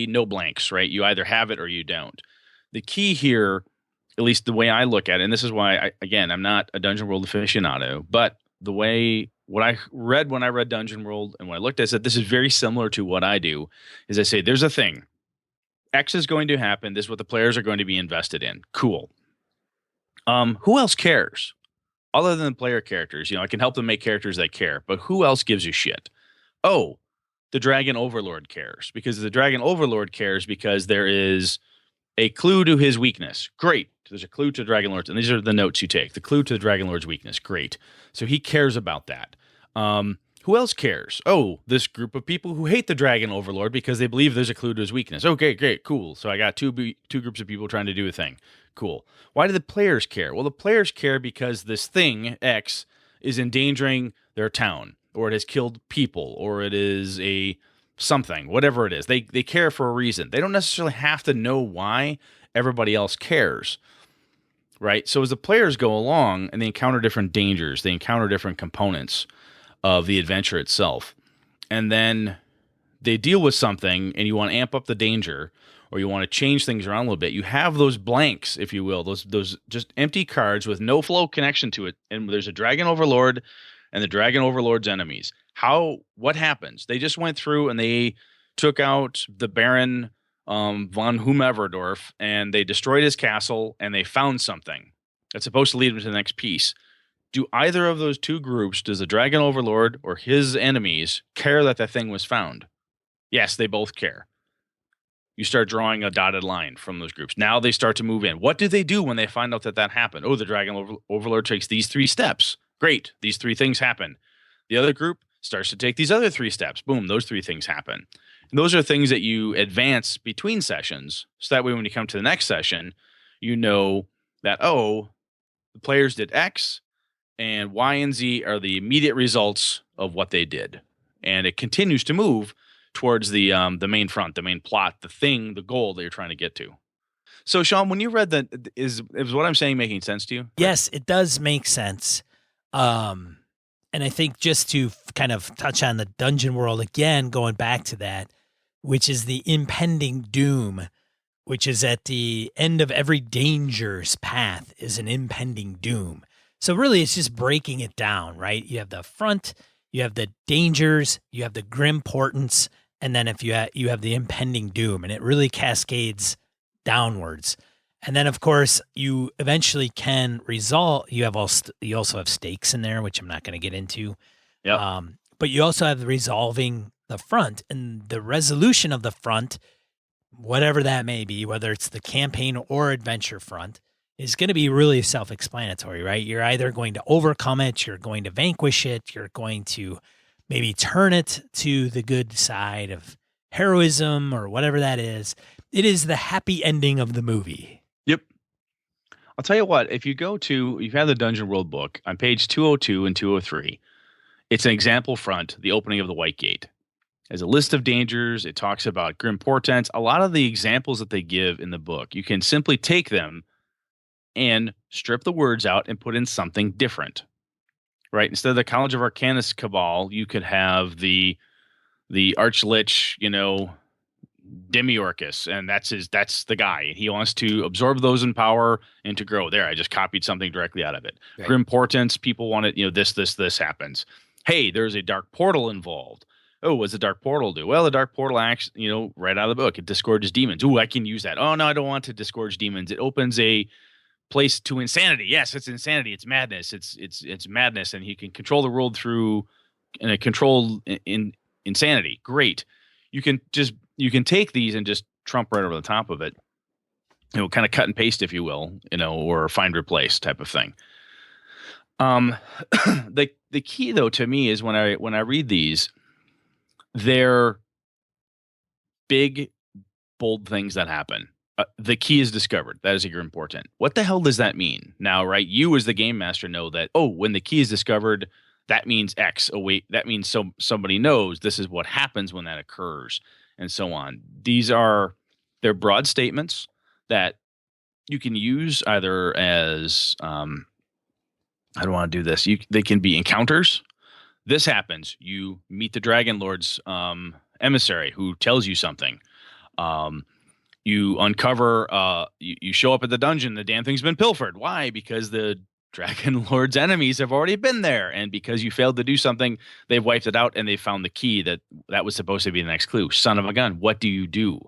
no blanks, right? You either have it or you don't. The key here, at least the way I look at it, and this is why, I'm not a Dungeonworld aficionado, but what I read when I read Dungeonworld and when I looked at it, I said, this is very similar to what I do, is I say, there's a thing. X is going to happen. This is what the players are going to be invested in. Cool. Who else cares? Other than the player characters, I can help them make characters that care, but who else gives a shit? Oh, the Dragon Overlord cares, because the Dragon Overlord cares because there is a clue to his weakness. Great. There's a clue to Dragon Lord's, and these are the notes you take. The clue to the Dragon Lord's weakness. Great. So he cares about that. Who else cares? Oh, this group of people who hate the Dragon Overlord because they believe there's a clue to his weakness. Okay, great, cool. So I got two groups of people trying to do a thing. Cool. Why do the players care? Well, the players care because this thing, X, is endangering their town, or it has killed people, or it is a something, whatever it is. They care for a reason. They don't necessarily have to know why. Everybody else cares, right? So as the players go along and they encounter different dangers, they encounter different components of the adventure itself, and then they deal with something and you want to amp up the danger, or you want to change things around a little bit, you have those blanks, if you will, those just empty cards with no flow connection to it, and there's a Dragon Overlord and the Dragon Overlord's enemies. What happens? They just went through and they took out the Baron von Whomeverdorf, and they destroyed his castle, and they found something that's supposed to lead them to the next piece. Do either of those two groups, does the Dragon Overlord or his enemies, care that thing was found? Yes, they both care. You start drawing a dotted line from those groups. Now they start to move in. What do they do when they find out that happened? Oh, the Dragon Overlord takes these 3 steps. Great, these 3 things happen. The other group starts to take these other 3 steps. Boom, those 3 things happen. And those are things that you advance between sessions, so that way when you come to the next session, you know that, oh, the players did X, and Y and Z are the immediate results of what they did. And it continues to move towards the main front, the main plot, the thing, the goal that you're trying to get to. So, Sean, when you read that, is what I'm saying making sense to you? Yes, it does make sense. And I think just to kind of touch on the Dungeonworld again, going back to that, which is the impending doom, which is at the end of every danger's path is an impending doom. So really it's just breaking it down, right? You have the front, you have the dangers, you have the grim portents, and then if you have the impending doom, and it really cascades downwards. And then of course you eventually can resolve. You also have stakes in there, which I'm not going to get into. Yeah. But you also have resolving the front, and the resolution of the front, whatever that may be, whether it's the campaign or adventure front, is going to be really self-explanatory, right? You're either going to overcome it, you're going to vanquish it, you're going to maybe turn it to the good side of heroism or whatever that is. It is the happy ending of the movie. Yep. I'll tell you what, if you have the Dungeonworld book on page 202 and 203, it's an example front, the opening of the White Gate. As a list of dangers, it talks about grim portents. A lot of the examples that they give in the book, you can simply take them and strip the words out and put in something different, right? Instead of the College of Arcanus Cabal, you could have the Archlich, Demiurgus, and that's the guy. And he wants to absorb those in power and to grow. There, I just copied something directly out of it. Right. Grim portents, people want it, this happens. Hey, there's a dark portal involved. Oh, what's the dark portal do? Well, the dark portal acts, right out of the book. It disgorges demons. Ooh, I can use that. Oh, no, I don't want to disgorge demons. It opens a place to insanity. Yes, it's insanity. It's madness. It's madness, and he can control the world through in a controlled in insanity. Great. You can take these and just trump right over the top of it. Kind of cut and paste, if you will, or find replace type of thing. The key though to me is when I read these, they're big, bold things that happen. The key is discovered. That is important. What the hell does that mean? Now, right? You as the game master know that, when the key is discovered, that means X. Oh, wait, that means somebody knows this is what happens when that occurs, and so on. They're broad statements that you can use either as, I don't want to do this. They can be encounters. This happens. You meet the Dragon Lord's emissary who tells you something. You uncover, you show up at the dungeon, the damn thing's been pilfered. Why? Because the Dragon Lord's enemies have already been there. And because you failed to do something, they've wiped it out and they found the key that was supposed to be the next clue. Son of a gun. What do you do?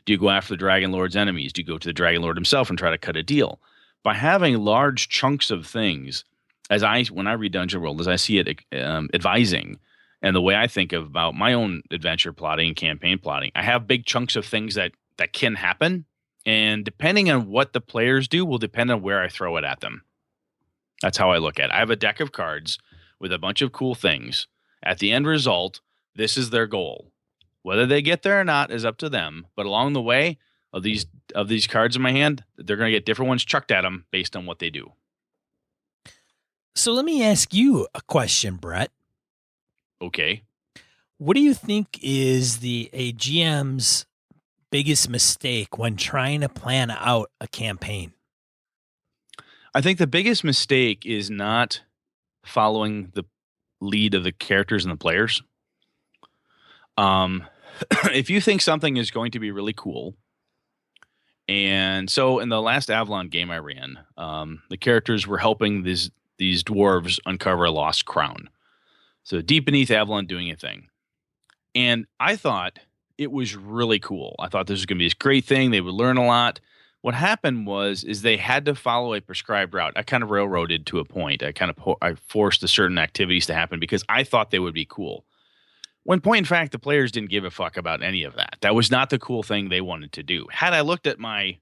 Do you go after the Dragon Lord's enemies? Do you go to the Dragon Lord himself and try to cut a deal? By having large chunks of things, when I read Dungeonworld, as I see it advising, and the way I think about my own adventure plotting and campaign plotting, I have big chunks of things that can happen, and depending on what the players do will depend on where I throw it at them. That's how I look at it. I have a deck of cards with a bunch of cool things. At the end result, this is their goal. Whether they get there or not is up to them, but along the way of these cards in my hand, they're going to get different ones chucked at them based on what they do. So let me ask you a question, Brett. Okay. What do you think is a GM's biggest mistake when trying to plan out a campaign? I think the biggest mistake is not following the lead of the characters and the players. If you think something is going to be really cool, and so in the last Avalon game I ran, the characters were helping these dwarves uncover a lost crown. So deep beneath Avalon doing a thing. And I thought it was really cool. I thought this was going to be this great thing. They would learn a lot. What happened is they had to follow a prescribed route. I kind of railroaded to a point. I forced the certain activities to happen because I thought they would be cool. When point in fact, the players didn't give a fuck about any of that. That was not the cool thing they wanted to do. Had I looked at my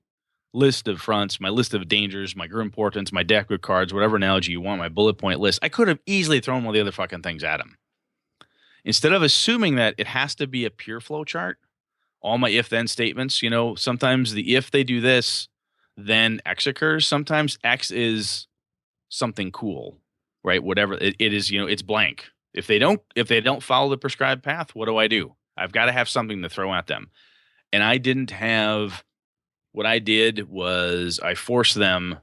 list of fronts, my list of dangers, my grim portents, my deck of cards, whatever analogy you want, my bullet point list, I could have easily thrown all the other fucking things at them. Instead of assuming that it has to be a pure flow chart, all my if-then statements, sometimes the if they do this, then X occurs. Sometimes X is something cool, right? Whatever it is, it's blank. If they don't follow the prescribed path, what do? I've got to have something to throw at them. And I didn't have. What I did was I forced them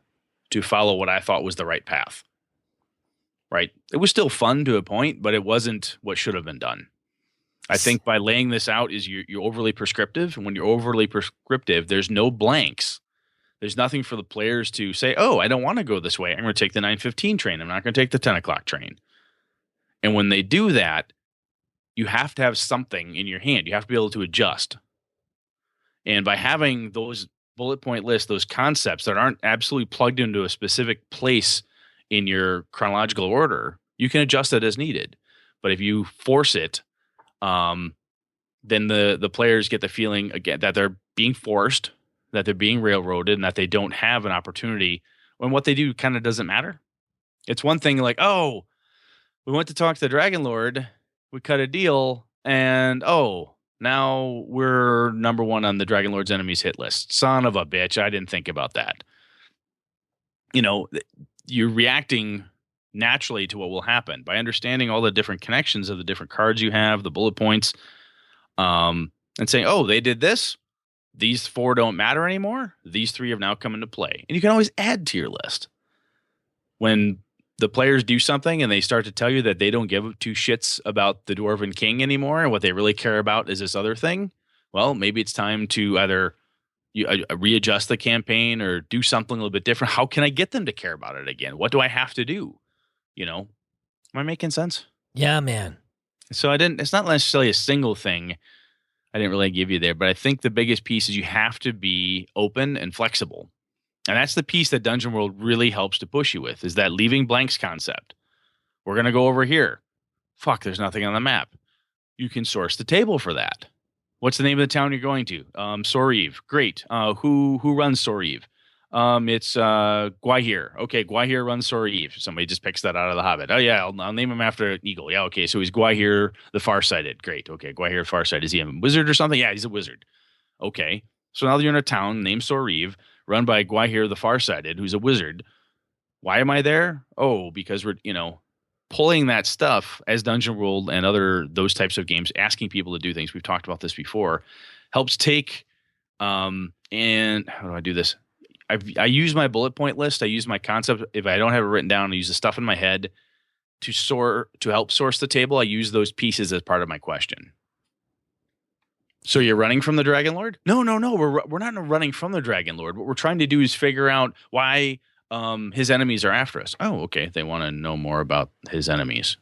to follow what I thought was the right path. Right? It was still fun to a point, but it wasn't what should have been done. I think by laying this out is you're overly prescriptive. And when you're overly prescriptive, there's no blanks. There's nothing for the players to say, I don't want to go this way. I'm going to take the 9:15 train. I'm not going to take the 10 o'clock train. And when they do that, you have to have something in your hand. You have to be able to adjust. And by having those bullet point lists, those concepts that aren't absolutely plugged into a specific place in your chronological order, you can adjust it as needed. But if you force it, then the players get the feeling again that they're being forced, that they're being railroaded, and that they don't have an opportunity when what they do kind of doesn't matter. It's one thing like, we went to talk to the Dragon Lord, we cut a deal, and now we're number one on the Dragon Lord's enemies hit list. Son of a bitch, I didn't think about that. You're reacting naturally to what will happen by understanding all the different connections of the different cards you have, the bullet points, and saying, they did this. These 4 don't matter anymore. These 3 have now come into play. And you can always add to your list. When the players do something and they start to tell you that they don't give 2 shits about the Dwarven King anymore, and what they really care about is this other thing, well, maybe it's time to either readjust the campaign or do something a little bit different. How can I get them to care about it again? What do I have to do? Am I making sense? Yeah, man. So it's not necessarily a single thing I didn't really give you there, but I think the biggest piece is you have to be open and flexible. And that's the piece that Dungeon World really helps to push you with, is that leaving blanks concept. We're going to go over here. Fuck, there's nothing on the map. You can source the table for that. What's the name of the town you're going to? Soriv. Great. Who runs Soriv? It's Gwahir. Okay, Gwahir runs Soriv. Somebody just picks that out of the Hobbit. Oh yeah, I'll name him after an eagle. Yeah, okay. So he's Gwahir the Farsighted. Great. Okay, Gwahir Farsighted. Is he a wizard or something? Yeah, he's a wizard. Okay. So now you're in a town named Soriv, run by Gwahir the Farsighted, who's a wizard. Why am I there? Oh, because we're, pulling that stuff as Dungeon World and other those types of games, asking people to do things. We've talked about this before. Helps take and how do I do this? I use my bullet point list. I use my concept. If I don't have it written down, I use the stuff in my head to help source the table. I use those pieces as part of my question. So you're running from the Dragon Lord? No. We're not running from the Dragon Lord. What we're trying to do is figure out why his enemies are after us. Oh, okay. They want to know more about his enemies.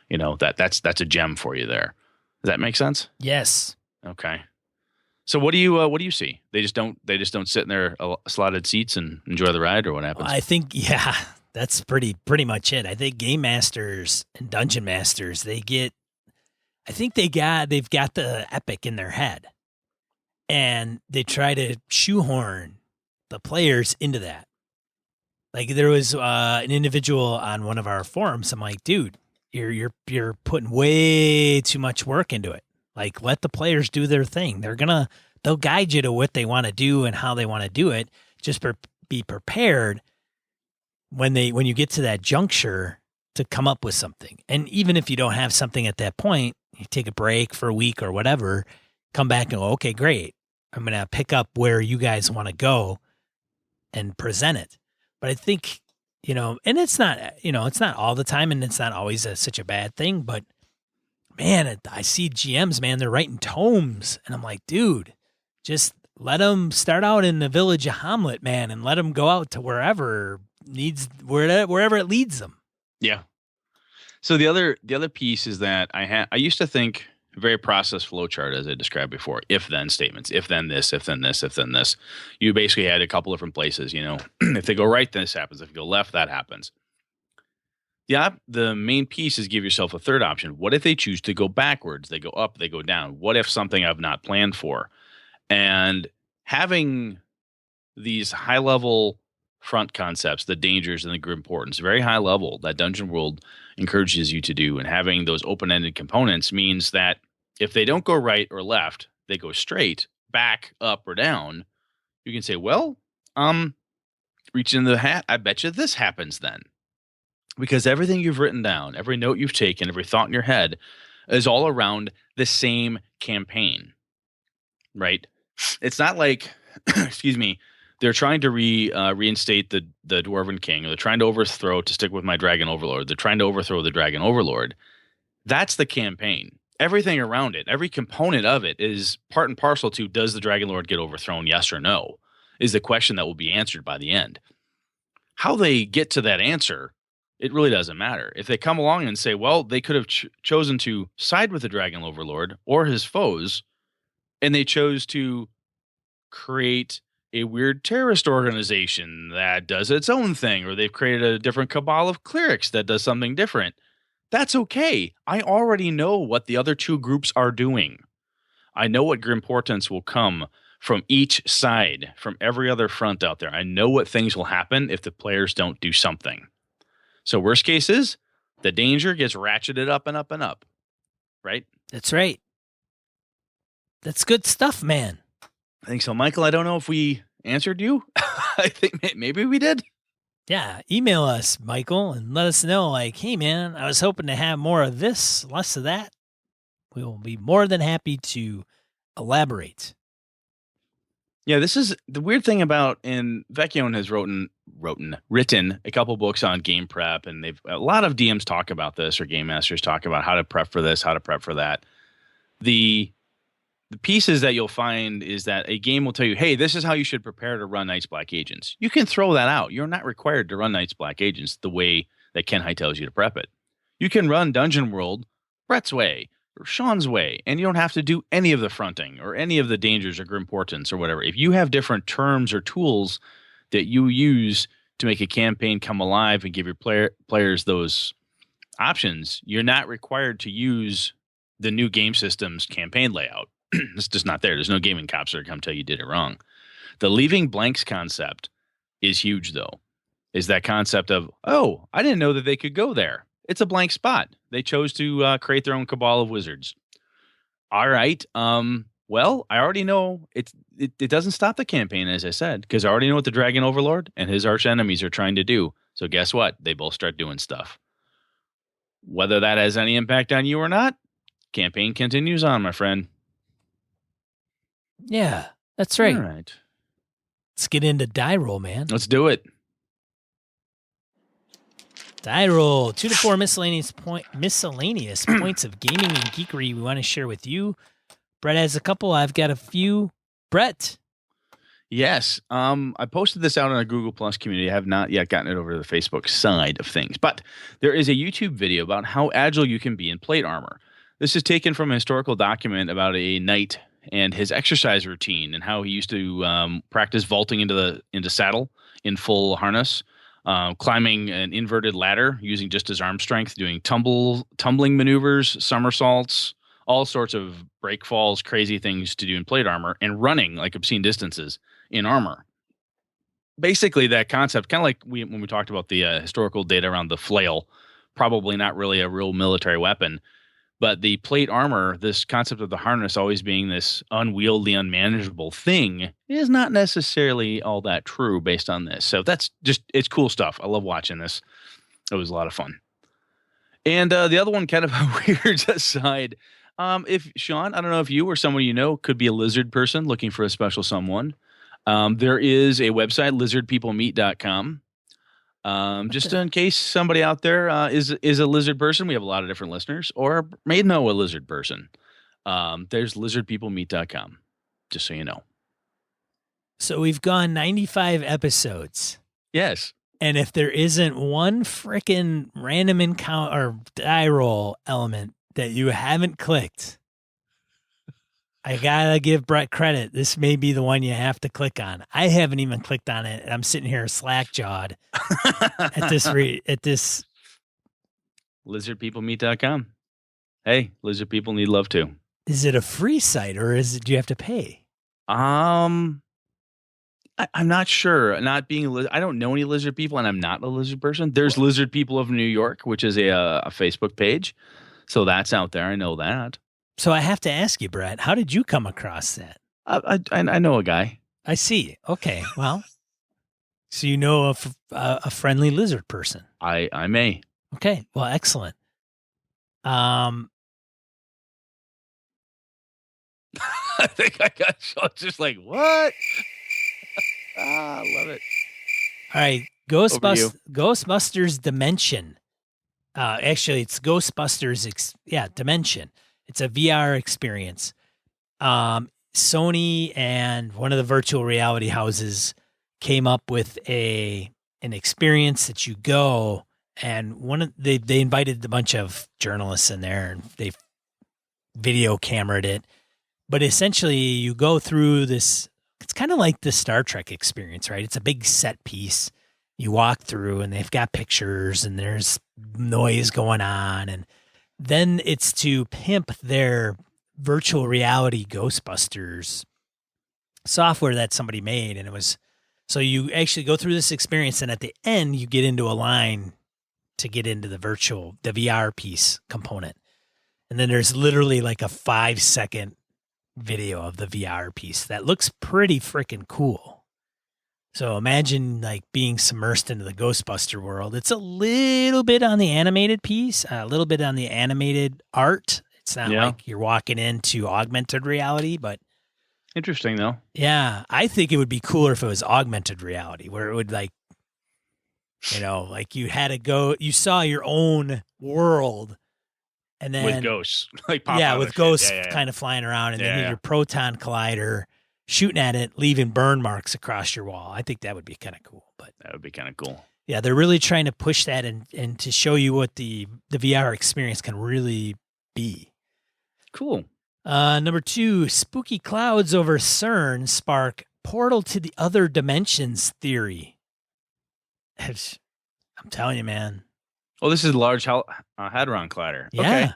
That's a gem for you there. Does that make sense? Yes. Okay. So what do you see? They just don't sit in their slotted seats and enjoy the ride, or what happens? I think that's pretty much it. I think game masters and dungeon masters, they've got the epic in their head, and they try to shoehorn the players into that. Like there was an individual on one of our forums. I'm like, dude, you're putting way too much work into it. Like, let the players do their thing. They'll guide you to what they want to do and how they want to do it. Just be prepared when you get to that juncture to come up with something. And even if you don't have something at that point, you take a break for a week or whatever, come back and go, okay, great. I'm going to pick up where you guys want to go and present it. But I think, and it's not, it's not all the time, and it's not always such a bad thing, but man, I see GMs, man, they're writing tomes, and I'm like, dude, just let them start out in the village of Hamlet, man, and let them go out to wherever it leads them. Yeah. So the other piece is that I used to think very process flowchart, as I described before, if then statements, if then this, if then this, if then this. You basically had a couple different places, if they go right, this happens. If you go left, that happens. Yeah, the main piece is give yourself a third option. What if they choose to go backwards? They go up, they go down. What if something I've not planned for? And having these high-level front concepts, the dangers and the grim importance, very high level, that Dungeon World encourages you to do. And having those open-ended components means that if they don't go right or left, they go straight, back, up, or down. You can say, well, reach into the hat. I bet you this happens then. Because everything you've written down, every note you've taken, every thought in your head is all around the same campaign, right? It's not like, excuse me, they're trying to reinstate the Dwarven King, or they're trying to overthrow, to stick with my Dragon Overlord, they're trying to overthrow the Dragon Overlord. That's the campaign. Everything around it, every component of it is part and parcel to, does the Dragon Lord get overthrown, yes or no, is the question that will be answered by the end. How they get to that answer, it really doesn't matter. If they come along and say, well, they could have chosen to side with the Dragon Overlord or his foes, and they chose to create a weird terrorist organization that does its own thing, or they've created a different cabal of clerics that does something different, that's okay. I already know what the other two groups are doing. I know what grim portents will come from each side, from every other front out there. I know what things will happen if the players don't do something. So worst case is the danger gets ratcheted up and up and up, right? That's right. That's good stuff, man. I think so. Michael, I don't know if we answered you. I think maybe we did. Yeah. Email us, Michael, and let us know, like, hey, man, I was hoping to have more of this, less of that. We will be more than happy to elaborate. Yeah, this is the weird thing about, and Vecchione has written a couple books on game prep, and a lot of DMs talk about this, or game masters talk about how to prep for this, how to prep for that. The pieces that you'll find is that a game will tell you, hey, this is how you should prepare to run Night's Black Agents. You can throw that out. You're not required to run Night's Black Agents the way that Ken Hite tells you to prep it. You can run Dungeon World Brett's way, or Sean's way, and you don't have to do any of the fronting or any of the dangers or grim portents or whatever. If you have different terms or tools that you use to make a campaign come alive and give your players those options, you're not required to use the new game system's campaign layout. It's just not there. There's no gaming cops that come tell you did it wrong. The leaving blanks concept is huge, though. Is that concept of, oh, I didn't know that they could go there. It's a blank spot. They chose to create their own cabal of wizards. All right. Well, I already know it doesn't stop the campaign, as I said, because I already know what the Dragon Overlord and his arch enemies are trying to do. So guess what? They both start doing stuff. Whether that has any impact on you or not, campaign continues on, my friend. Yeah, that's right. All right. Let's get into die roll, man. Let's do it. Die roll 2 to 4 miscellaneous points of gaming and geekery we want to share with you. Brett has a couple. I've got a few. Brett. Yes. I posted this out on a Google Plus community. I have not yet gotten it over to the Facebook side of things, but there is a YouTube video about how agile you can be in plate armor. This is taken from a historical document about a knight and his exercise routine and how he used to practice vaulting into saddle in full harness, climbing an inverted ladder using just his arm strength, doing tumbling maneuvers, somersaults, all sorts of break falls, crazy things to do in plate armor, and running like obscene distances in armor. Basically, that concept, kind of like when we talked about the historical data around the flail, probably not really a real military weapon, but the plate armor, this concept of the harness always being this unwieldy, unmanageable thing, is not necessarily all that true based on this. So that's just, it's cool stuff. I love watching this. It was a lot of fun. And the other one, kind of a weird aside, if Sean, I don't know if you or someone you know could be a lizard person looking for a special someone. There is a website, lizardpeoplemeet.com. Just in case somebody out there is a lizard person. We have a lot of different listeners or may know a lizard person. There's lizardpeoplemeet.com, just so you know. So we've gone 95 episodes. Yes. And if there isn't one frickin' random encounter or die roll element that you haven't clicked, I gotta give Brett credit. This may be the one you have to click on. I haven't even clicked on it, and I'm sitting here slack-jawed at this. Lizardpeoplemeet.com. Hey, lizard people need love too. Is it a free site or do you have to pay? I'm not sure. Not being I don't know any lizard people, and I'm not a lizard person. There's Lizard People of New York, which is a Facebook page, so that's out there. I know that. So I have to ask you, Brett, how did you come across that? I know a guy. I see. Okay, well, so you know a friendly lizard person. I may. Okay, well, excellent. I think I got just like, what? I love it. All right, Ghostbusters Dimension. Actually, it's Ghostbusters, Dimension. It's a VR experience. Sony and one of the virtual reality houses came up with an experience that you go, and they invited a bunch of journalists in there, and they video camered it. But essentially, you go through this. It's kind of like the Star Trek experience, right? It's a big set piece. You walk through, and they've got pictures, and there's noise going on, and then it's to pimp their virtual reality Ghostbusters software that somebody made. And it was, so you actually go through this experience, and at the end you get into a line to get into the VR piece component. And then there's literally like a 5-second video of the VR piece that looks pretty freaking cool. So imagine like being submersed into the Ghostbuster world. It's a little bit on the animated piece, a little bit on the animated art. It's not like you're walking into augmented reality, but interesting though. Yeah, I think it would be cooler if it was augmented reality, where it would like you had to go, you saw your own world, and then with ghosts, with ghosts kind of flying around, and then your proton collider shooting at it, leaving burn marks across your wall. I think that would be kind of cool. But that would be kind of cool. Yeah, they're really trying to push that and to show you what the VR experience can really be. Cool. Number 2, spooky clouds over CERN spark portal to the other dimensions theory. I'm telling you, man. Oh, this is Large Hadron Collider. Yeah. Okay.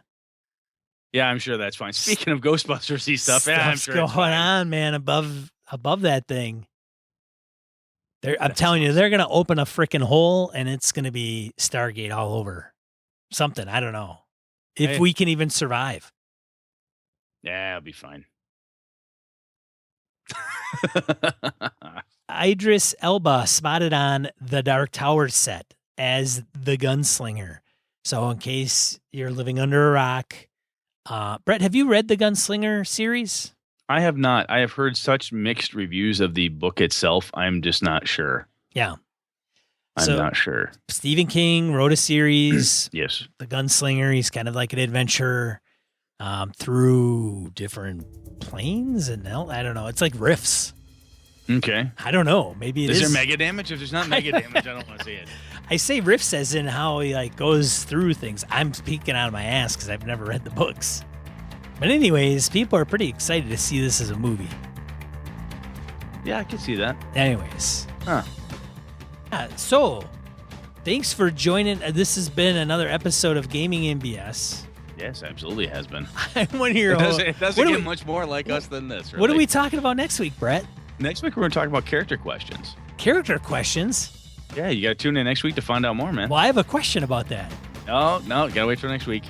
Yeah, I'm sure that's fine. Speaking of Ghostbusters-y stuff, I'm Stuff's sure going on, man, above that thing. I'm telling you, they're going to open a freaking hole, and it's going to be Stargate all over. Something, I don't know. If we can even survive. Yeah, it'll be fine. Idris Elba spotted on the Dark Tower set as the gunslinger. So in case you're living under a rock, Brett, have you read the Gunslinger series? I have not. I have heard such mixed reviews of the book itself. I'm just not sure. Yeah. I'm not sure. Stephen King wrote a series. Yes. The Gunslinger. He's kind of like an adventurer through different planes and I don't know. It's like rifts. Okay. I don't know. Maybe it is. Is there mega damage? If there's not mega damage, I don't want to see it. I say riffs as in how he like goes through things. I'm speaking out of my ass because I've never read the books. But anyways, people are pretty excited to see this as a movie. Yeah, I can see that. Anyways. Huh. So, thanks for joining. This has been another episode of Gaming MBS. Yes, absolutely has been. I'm one of your It doesn't get much more like us than this, really. What are we talking about next week, Brett? Next week, we're going to talk about character questions. Character questions? Yeah, you got to tune in next week to find out more, man. Well, I have a question about that. No, got to wait for next week.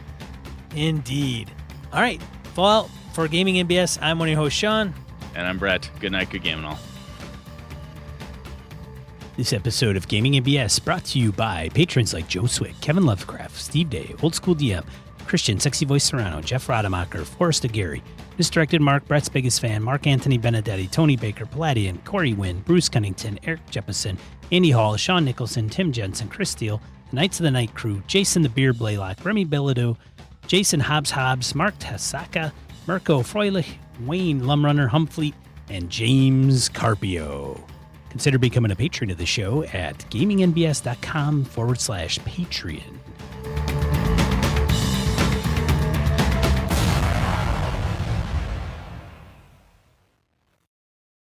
Indeed. All right. Well, for Gaming MBS, I'm one of your hosts, Sean. And I'm Brett. Good night, good gaming all. This episode of Gaming MBS brought to you by patrons like Joe Swick, Kevin Lovecraft, Steve Day, Old School DM, Christian, Sexy Voice Serrano, Jeff Rademacher, Forrest Aguirre, Misdirected Mark, Brett's Biggest Fan, Mark Anthony Benedetti, Tony Baker, Palladian, Corey Wynn, Bruce Cunnington, Eric Jeppesen, Andy Hall, Sean Nicholson, Tim Jensen, Chris Steele, the Knights of the Night Crew, Jason the Beer Blaylock, Remy Bilodeau, Jason Hobbs, Mark Tasaka, Mirko Froelich, Wayne Lumrunner Humfleet, and James Carpio. Consider becoming a patron of the show at gamingnbs.com/Patreon.